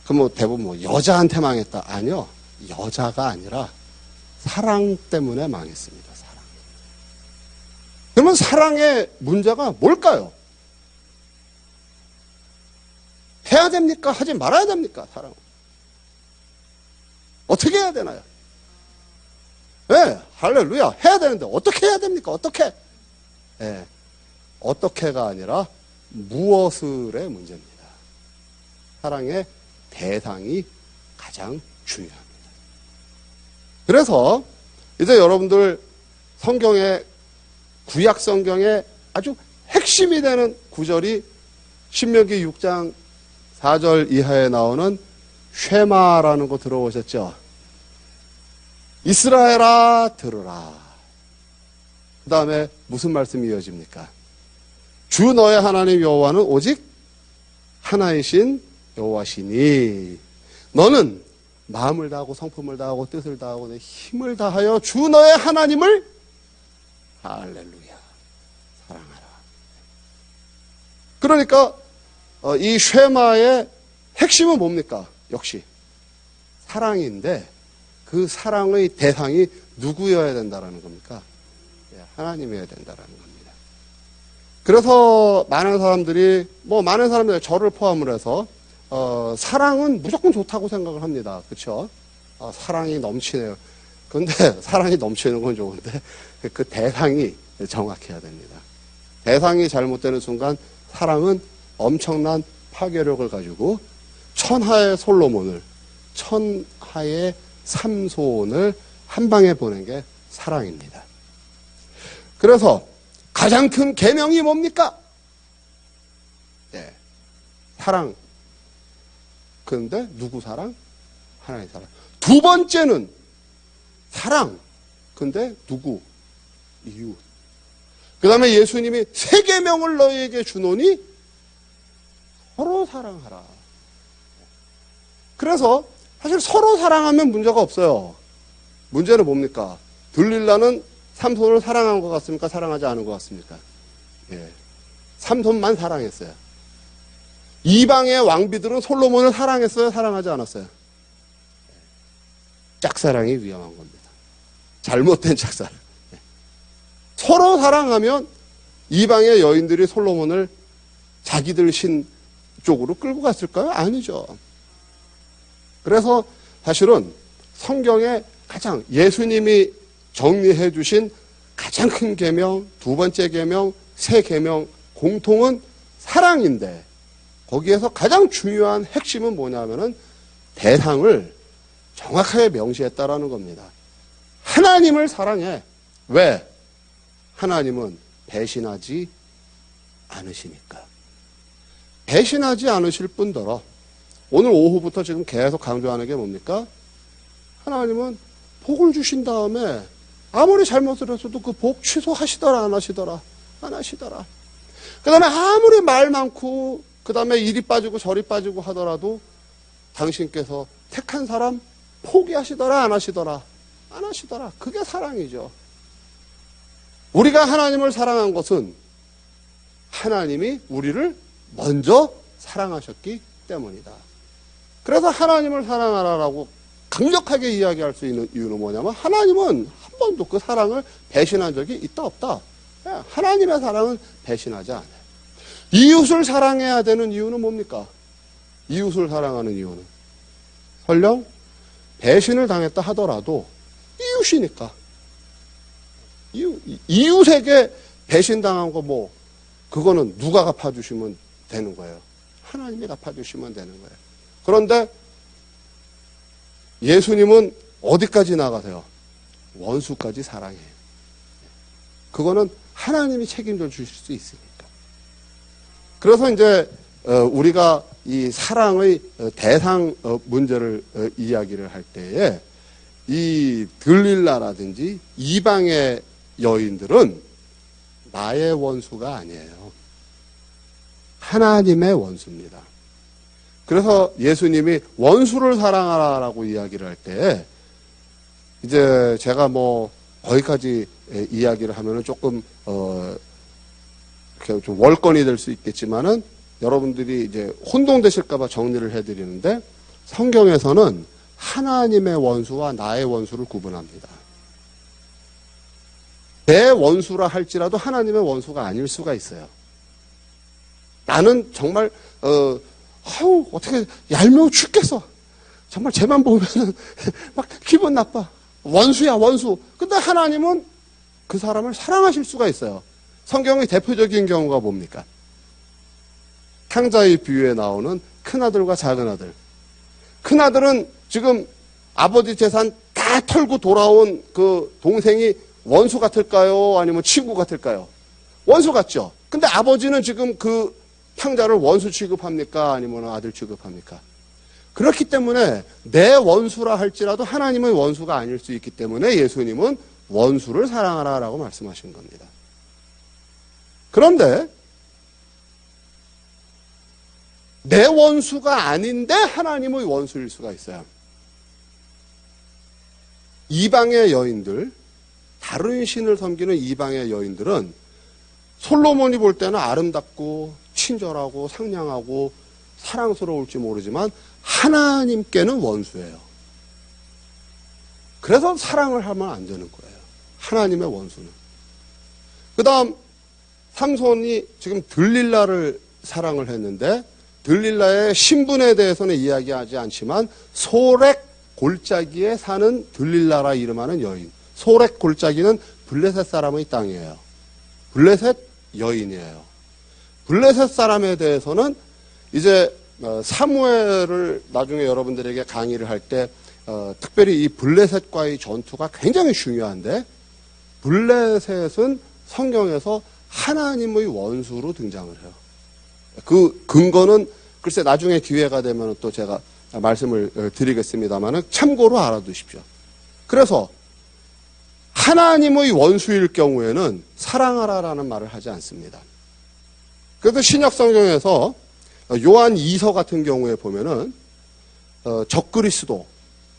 그럼 뭐 대부분 뭐 여자한테 망했다. 아니요. 여자가 아니라 사랑 때문에 망했습니다. 사랑. 그러면 사랑의 문제가 뭘까요? 해야 됩니까? 하지 말아야 됩니까? 사랑. 어떻게 해야 되나요? 네, 할렐루야. 해야 되는데 어떻게 해야 됩니까? 어떻게? 네, 어떻게가 아니라 무엇을의 문제입니다. 사랑의 대상이 가장 중요합니다. 그래서 이제 여러분들 성경의 구약 성경의 아주 핵심이 되는 구절이 신명기 6장 4절 이하에 나오는 쉐마라는 거 들어보셨죠? 이스라엘아 들으라. 그 다음에 무슨 말씀이 이어집니까? 주 너의 하나님 여호와는 오직 하나이신 여호와시니 너는 마음을 다하고 성품을 다하고 뜻을 다하고 내 힘을 다하여 주 너의 하나님을 할렐루야 사랑하라. 그러니까 이 쉐마의 핵심은 뭡니까? 역시 사랑인데 그 사랑의 대상이 누구여야 된다라는 겁니까? 하나님이어야 된다라는 겁니다. 그래서 많은 사람들이 저를 포함을 해서 사랑은 무조건 좋다고 생각을 합니다. 그렇죠? 사랑이 넘치네요. 그런데 사랑이 넘치는 건 좋은데 그 대상이 정확해야 됩니다. 대상이 잘못되는 순간 사랑은 엄청난 파괴력을 가지고 천하의 솔로몬을 천하의 삼손을 한 방에 보낸 게 사랑입니다. 그래서 가장 큰 계명이 뭡니까? 네, 사랑. 그런데 누구 사랑? 하나님 사랑. 두 번째는 사랑. 근데 누구? 이웃. 그 다음에 예수님이 세 계명을 너희에게 주노니 서로 사랑하라. 그래서 사실 서로 사랑하면 문제가 없어요. 문제는 뭡니까? 들릴라는 삼손을 사랑한 것 같습니까? 사랑하지 않은 것 같습니까? 예. 삼손만 사랑했어요. 이방의 왕비들은 솔로몬을 사랑했어요? 사랑하지 않았어요? 짝사랑이 위험한 겁니다. 잘못된 짝사랑. 예. 서로 사랑하면 이방의 여인들이 솔로몬을 자기들 신 쪽으로 끌고 갔을까요? 아니죠. 그래서 사실은 성경에 가장 예수님이 정리해 주신 가장 큰 계명, 두 번째 계명, 세 계명 공통은 사랑인데 거기에서 가장 중요한 핵심은 뭐냐면은 대상을 정확하게 명시했다라는 겁니다. 하나님을 사랑해. 왜? 하나님은 배신하지 않으시니까. 배신하지 않으실 뿐더러 오늘 오후부터 지금 계속 강조하는 게 뭡니까? 하나님은 복을 주신 다음에 아무리 잘못을 했어도 그 복 취소하시더라 안 하시더라? 안 하시더라. 그 다음에 아무리 말 많고 그 다음에 이리 빠지고 저리 빠지고 하더라도 당신께서 택한 사람 포기하시더라 안 하시더라? 안 하시더라. 그게 사랑이죠. 우리가 하나님을 사랑한 것은 하나님이 우리를 먼저 사랑하셨기 때문이다. 그래서 하나님을 사랑하라라고 강력하게 이야기할 수 있는 이유는 뭐냐면 하나님은 한 번도 그 사랑을 배신한 적이 있다 없다. 하나님의 사랑은 배신하지 않아요. 이웃을 사랑해야 되는 이유는 뭡니까? 이웃을 사랑하는 이유는 설령 배신을 당했다 하더라도 이웃이니까. 이웃에게 배신당한 거 뭐 그거는 누가 갚아주시면 되는 거예요. 하나님이 갚아주시면 되는 거예요. 그런데 예수님은 어디까지 나가세요? 원수까지 사랑해요. 그거는 하나님이 책임져 주실 수 있으니까. 그래서 이제 우리가 이 사랑의 대상 문제를 이야기를 할 때에 이 들릴라라든지 이방의 여인들은 나의 원수가 아니에요. 하나님의 원수입니다. 그래서 예수님이 원수를 사랑하라라고 이야기를 할 때 이제 제가 뭐 거기까지 이야기를 하면은 조금 이렇게 좀 월권이 될 수 있겠지만은 여러분들이 이제 혼동되실까봐 정리를 해드리는데 성경에서는 하나님의 원수와 나의 원수를 구분합니다. 내 원수라 할지라도 하나님의 원수가 아닐 수가 있어요. 나는 정말 어떻게 얄미워 죽겠어. 정말 쟤만 보면은 막 기분 나빠. 원수야 원수. 근데 하나님은 그 사람을 사랑하실 수가 있어요. 성경의 대표적인 경우가 뭡니까? 탕자의 비유에 나오는 큰아들과 작은아들. 큰아들은 지금 아버지 재산 다 털고 돌아온 그 동생이 원수 같을까요? 아니면 친구 같을까요? 원수 같죠? 근데 아버지는 지금 그 탕자를 원수 취급합니까? 아니면 아들 취급합니까? 그렇기 때문에 내 원수라 할지라도 하나님의 원수가 아닐 수 있기 때문에 예수님은 원수를 사랑하라라고 말씀하신 겁니다. 그런데 내 원수가 아닌데 하나님의 원수일 수가 있어요. 이방의 여인들, 다른 신을 섬기는 이방의 여인들은 솔로몬이 볼 때는 아름답고 친절하고 상냥하고 사랑스러울지 모르지만 하나님께는 원수예요. 그래서 사랑을 하면 안 되는 거예요. 하나님의 원수는. 그 다음 삼손이 지금 들릴라를 사랑을 했는데 들릴라의 신분에 대해서는 이야기하지 않지만 소렉 골짜기에 사는 들릴라라 이름하는 여인. 소렉 골짜기는 블레셋 사람의 땅이에요. 블레셋 여인이에요. 블레셋 사람에 대해서는 이제 사무엘을 나중에 여러분들에게 강의를 할 때 특별히 이 블레셋과의 전투가 굉장히 중요한데 블레셋은 성경에서 하나님의 원수로 등장을 해요. 그 근거는 글쎄 나중에 기회가 되면 또 제가 말씀을 드리겠습니다만 참고로 알아두십시오. 그래서 하나님의 원수일 경우에는 사랑하라라는 말을 하지 않습니다. 그래서 신약 성경에서 요한 2서 같은 경우에 보면은 적그리스도,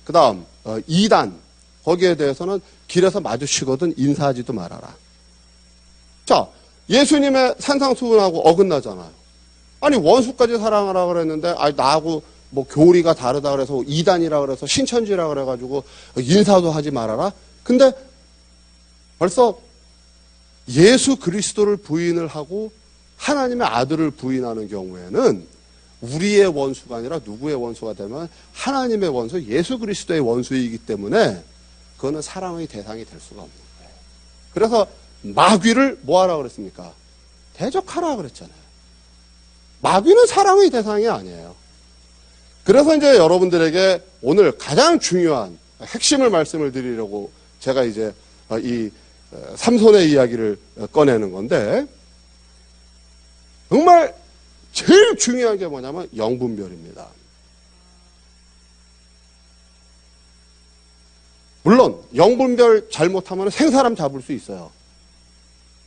그 다음 이단, 거기에 대해서는 길에서 마주치거든 인사하지도 말아라. 자, 예수님의 산상수훈하고 어긋나잖아요. 아니 원수까지 사랑하라 그랬는데 아니 나하고 뭐 교리가 다르다 그래서 이단이라 그래서 신천지라 그래가지고 인사도 하지 말아라. 근데 벌써 예수 그리스도를 부인을 하고 하나님의 아들을 부인하는 경우에는 우리의 원수가 아니라 누구의 원수가 되면 하나님의 원수, 예수 그리스도의 원수이기 때문에 그거는 사랑의 대상이 될 수가 없는 거예요. 그래서 마귀를 뭐하라 그랬습니까? 대적하라 그랬잖아요. 마귀는 사랑의 대상이 아니에요. 그래서 이제 여러분들에게 오늘 가장 중요한 핵심을 말씀을 드리려고 제가 이제 이 삼손의 이야기를 꺼내는 건데, 정말 제일 중요한 게 뭐냐면 영분별입니다. 물론 영분별 잘못하면 생사람 잡을 수 있어요.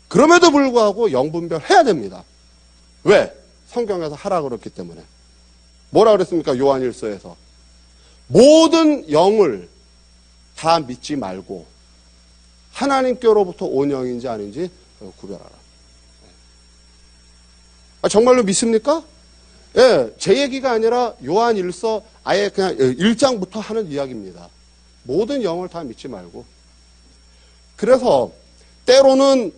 그럼에도 불구하고 영분별 해야 됩니다. 왜? 성경에서 하라 그랬기 때문에. 뭐라 그랬습니까? 요한일서에서. 모든 영을 다 믿지 말고 하나님께로부터 온 영인지 아닌지 구별하라. 정말로 믿습니까? 예, 제 얘기가 아니라 요한일서 아예 그냥 1장부터 하는 이야기입니다. 모든 영을 다 믿지 말고. 그래서 때로는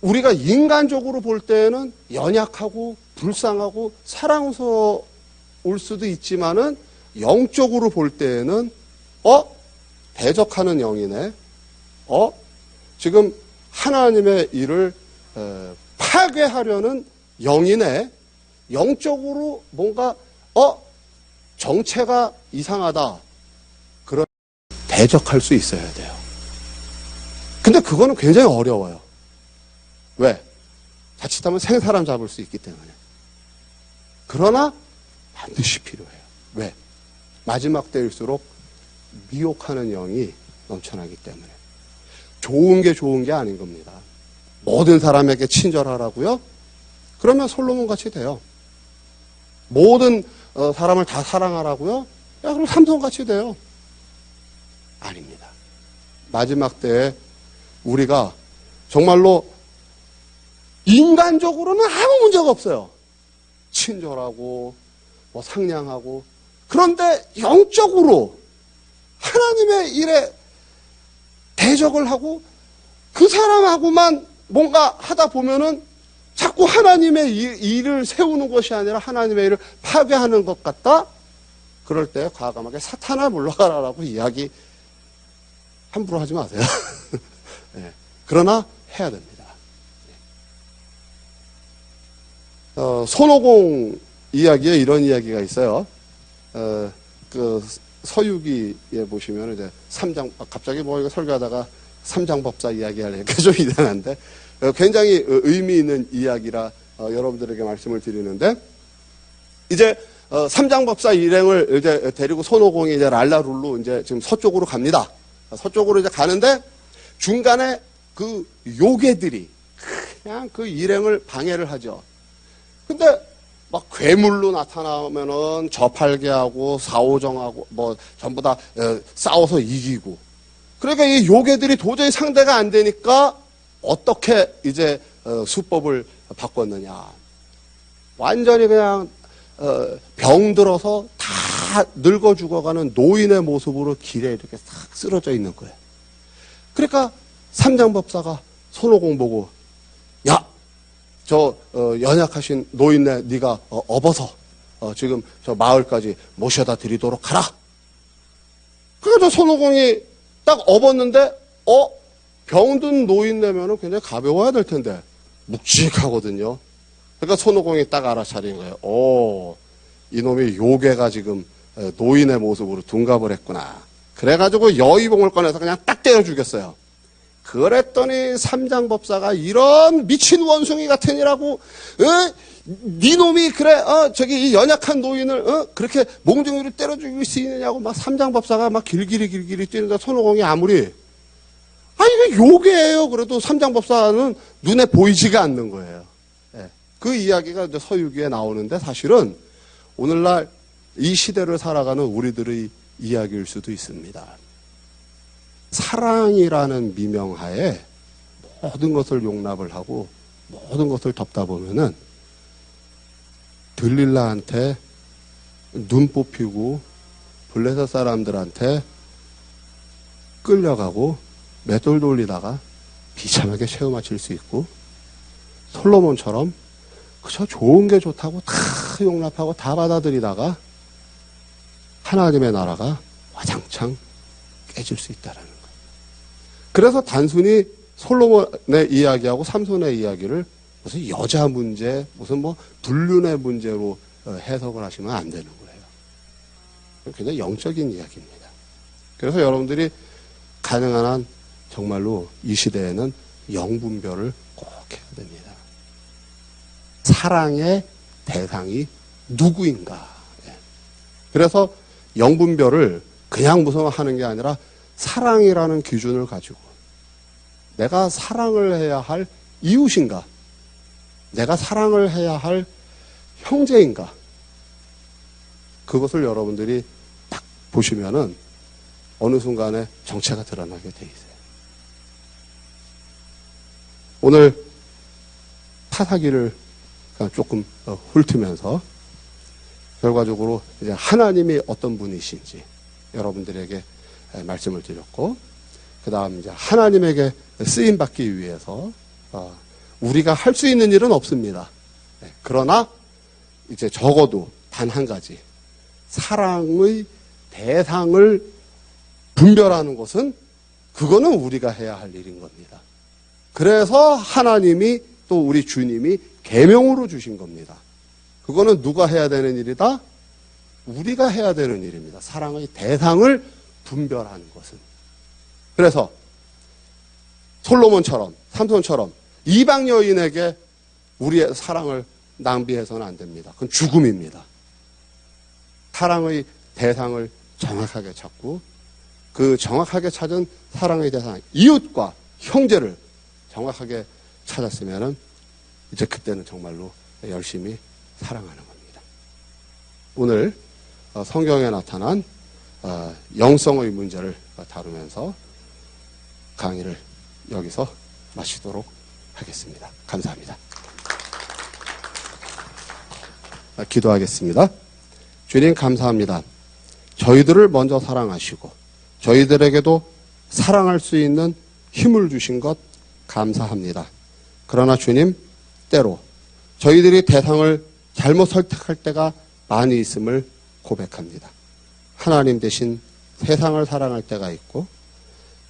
우리가 인간적으로 볼 때는 연약하고 불쌍하고 사랑스러울 수도 있지만은 영적으로 볼 때에는 대적하는 영이네. 지금 하나님의 일을 파괴하려는 영이네. 영적으로 뭔가 정체가 이상하다. 그런 대적할 수 있어야 돼요. 근데 그거는 굉장히 어려워요. 왜? 자칫하면 생사람 잡을 수 있기 때문에. 그러나 반드시 필요해요. 왜? 마지막 때일수록 미혹하는 영이 넘쳐나기 때문에. 좋은 게 아닌 겁니다. 모든 사람에게 친절하라고요? 그러면 솔로몬 같이 돼요. 모든 사람을 다 사랑하라고요? 그럼 삼손 같이 돼요. 아닙니다. 마지막 때에 우리가 정말로 인간적으로는 아무 문제가 없어요. 친절하고 상냥하고. 그런데 영적으로 하나님의 일에 대적을 하고 그 사람하고만 뭔가 하다 보면은 자꾸 하나님의 일을 세우는 것이 아니라 하나님의 일을 파괴하는 것 같다? 그럴 때 과감하게 사탄아 물러가라라고 이야기 함부로 하지 마세요. 네. 그러나 해야 됩니다. 손오공 이야기에 이런 이야기가 있어요. 그 서유기에 보시면 이제 갑자기 이거 설교하다가 삼장법사 이야기하려니까 좀 이상한데, 굉장히 의미 있는 이야기라 여러분들에게 말씀을 드리는데, 이제 삼장법사 일행을 이제 데리고 손오공이 이제 랄라룰루 이제 지금 서쪽으로 갑니다. 서쪽으로 이제 가는데 중간에 그 요괴들이 그냥 그 일행을 방해를 하죠. 근데 막 괴물로 나타나면은 저팔계 하고 사오정하고 전부 다 싸워서 이기고. 그러니까 이 요괴들이 도저히 상대가 안 되니까 어떻게 이제 수법을 바꿨느냐. 완전히 그냥 병들어서 다 늙어 죽어가는 노인의 모습으로 길에 이렇게 싹 쓰러져 있는 거예요. 그러니까 삼장법사가 손오공 보고, 야, 저 연약하신 노인네 네가 업어서 지금 저 마을까지 모셔다 드리도록 하라. 그래서 손오공이 딱 업었는데 병든 노인네면은 굉장히 가벼워야 될 텐데 묵직하거든요. 그러니까 손오공이 딱 알아차린 거예요. 이놈이 요괴가 지금 노인의 모습으로 둔갑을 했구나. 그래가지고 여의봉을 꺼내서 그냥 딱 때려 죽였어요. 그랬더니 삼장법사가 이런 미친 원숭이 같은 이라고, 네 놈이 그래, 저기 이 연약한 노인을, 그렇게 몽둥이로 때려 죽일 수 있느냐고 막 삼장법사가 막 길길이 뛰는데 손오공이 아무리, 이게 요괴예요. 그래도 삼장법사는 눈에 보이지가 않는 거예요. 예. 그 이야기가 이제 서유기에 나오는데 사실은 오늘날 이 시대를 살아가는 우리들의 이야기일 수도 있습니다. 사랑이라는 미명하에 모든 것을 용납을 하고 모든 것을 덮다 보면은 들릴라한테 눈 뽑히고 블레셋 사람들한테 끌려가고 맷돌 돌리다가 비참하게 채워 맞힐 수 있고, 솔로몬처럼 그저 좋은 게 좋다고 다 용납하고 다 받아들이다가 하나님의 나라가 와장창 깨질 수 있다라는 거예요. 그래서 단순히 솔로몬의 이야기하고 삼손의 이야기를 무슨 여자 문제, 무슨 불륜의 문제로 해석을 하시면 안 되는 거예요. 굉장히 영적인 이야기입니다. 그래서 여러분들이 가능한 한 정말로 이 시대에는 영분별을 꼭 해야 됩니다. 사랑의 대상이 누구인가. 그래서 영분별을 그냥 무슨 하는 게 아니라 사랑이라는 기준을 가지고 내가 사랑을 해야 할 이웃인가, 내가 사랑을 해야 할 형제인가, 그것을 여러분들이 딱 보시면은 어느 순간에 정체가 드러나게 돼 있어요. 오늘 타사기를 조금 훑으면서 결과적으로 이제 하나님이 어떤 분이신지 여러분들에게 말씀을 드렸고, 그 다음 이제 하나님에게 쓰임 받기 위해서 우리가 할 수 있는 일은 없습니다. 그러나 이제 적어도 단 한 가지, 사랑의 대상을 분별하는 것은 그거는 우리가 해야 할 일인 겁니다. 그래서 하나님이 또 우리 주님이 계명으로 주신 겁니다. 그거는 누가 해야 되는 일이다? 우리가 해야 되는 일입니다. 사랑의 대상을 분별하는 것은. 그래서 솔로몬처럼, 삼손처럼 이방 여인에게 우리의 사랑을 낭비해서는 안 됩니다. 그건 죽음입니다. 사랑의 대상을 정확하게 찾고 그 정확하게 찾은 사랑의 대상, 이웃과 형제를 정확하게 찾았으면은 이제 그때는 정말로 열심히 사랑하는 겁니다. 오늘 성경에 나타난 영성의 문제를 다루면서 강의를 여기서 마치도록 하겠습니다. 감사합니다. 기도하겠습니다. 주님 감사합니다. 저희들을 먼저 사랑하시고 저희들에게도 사랑할 수 있는 힘을 주신 것 감사합니다. 그러나 주님, 때로 저희들이 대상을 잘못 선택할 때가 많이 있음을 고백합니다. 하나님 대신 세상을 사랑할 때가 있고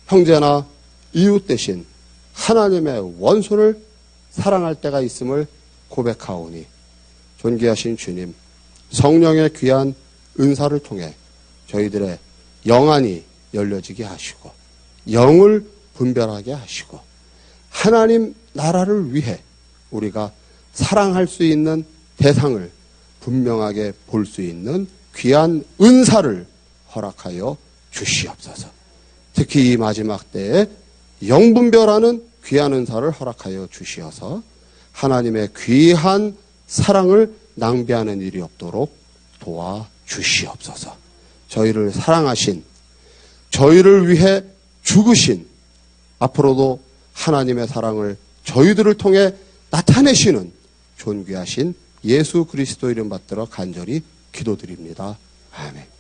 형제나 이웃 대신 하나님의 원수를 사랑할 때가 있음을 고백하오니 존귀하신 주님, 성령의 귀한 은사를 통해 저희들의 영안이 열려지게 하시고 영을 분별하게 하시고 하나님 나라를 위해 우리가 사랑할 수 있는 대상을 분명하게 볼 수 있는 귀한 은사를 허락하여 주시옵소서. 특히 이 마지막 때에 영분별하는 귀한 은사를 허락하여 주시어서 하나님의 귀한 사랑을 낭비하는 일이 없도록 도와주시옵소서. 저희를 사랑하신, 저희를 위해 죽으신, 앞으로도 하나님의 사랑을 저희들을 통해 나타내시는 존귀하신 예수 그리스도 이름 받들어 간절히 기도드립니다. 아멘.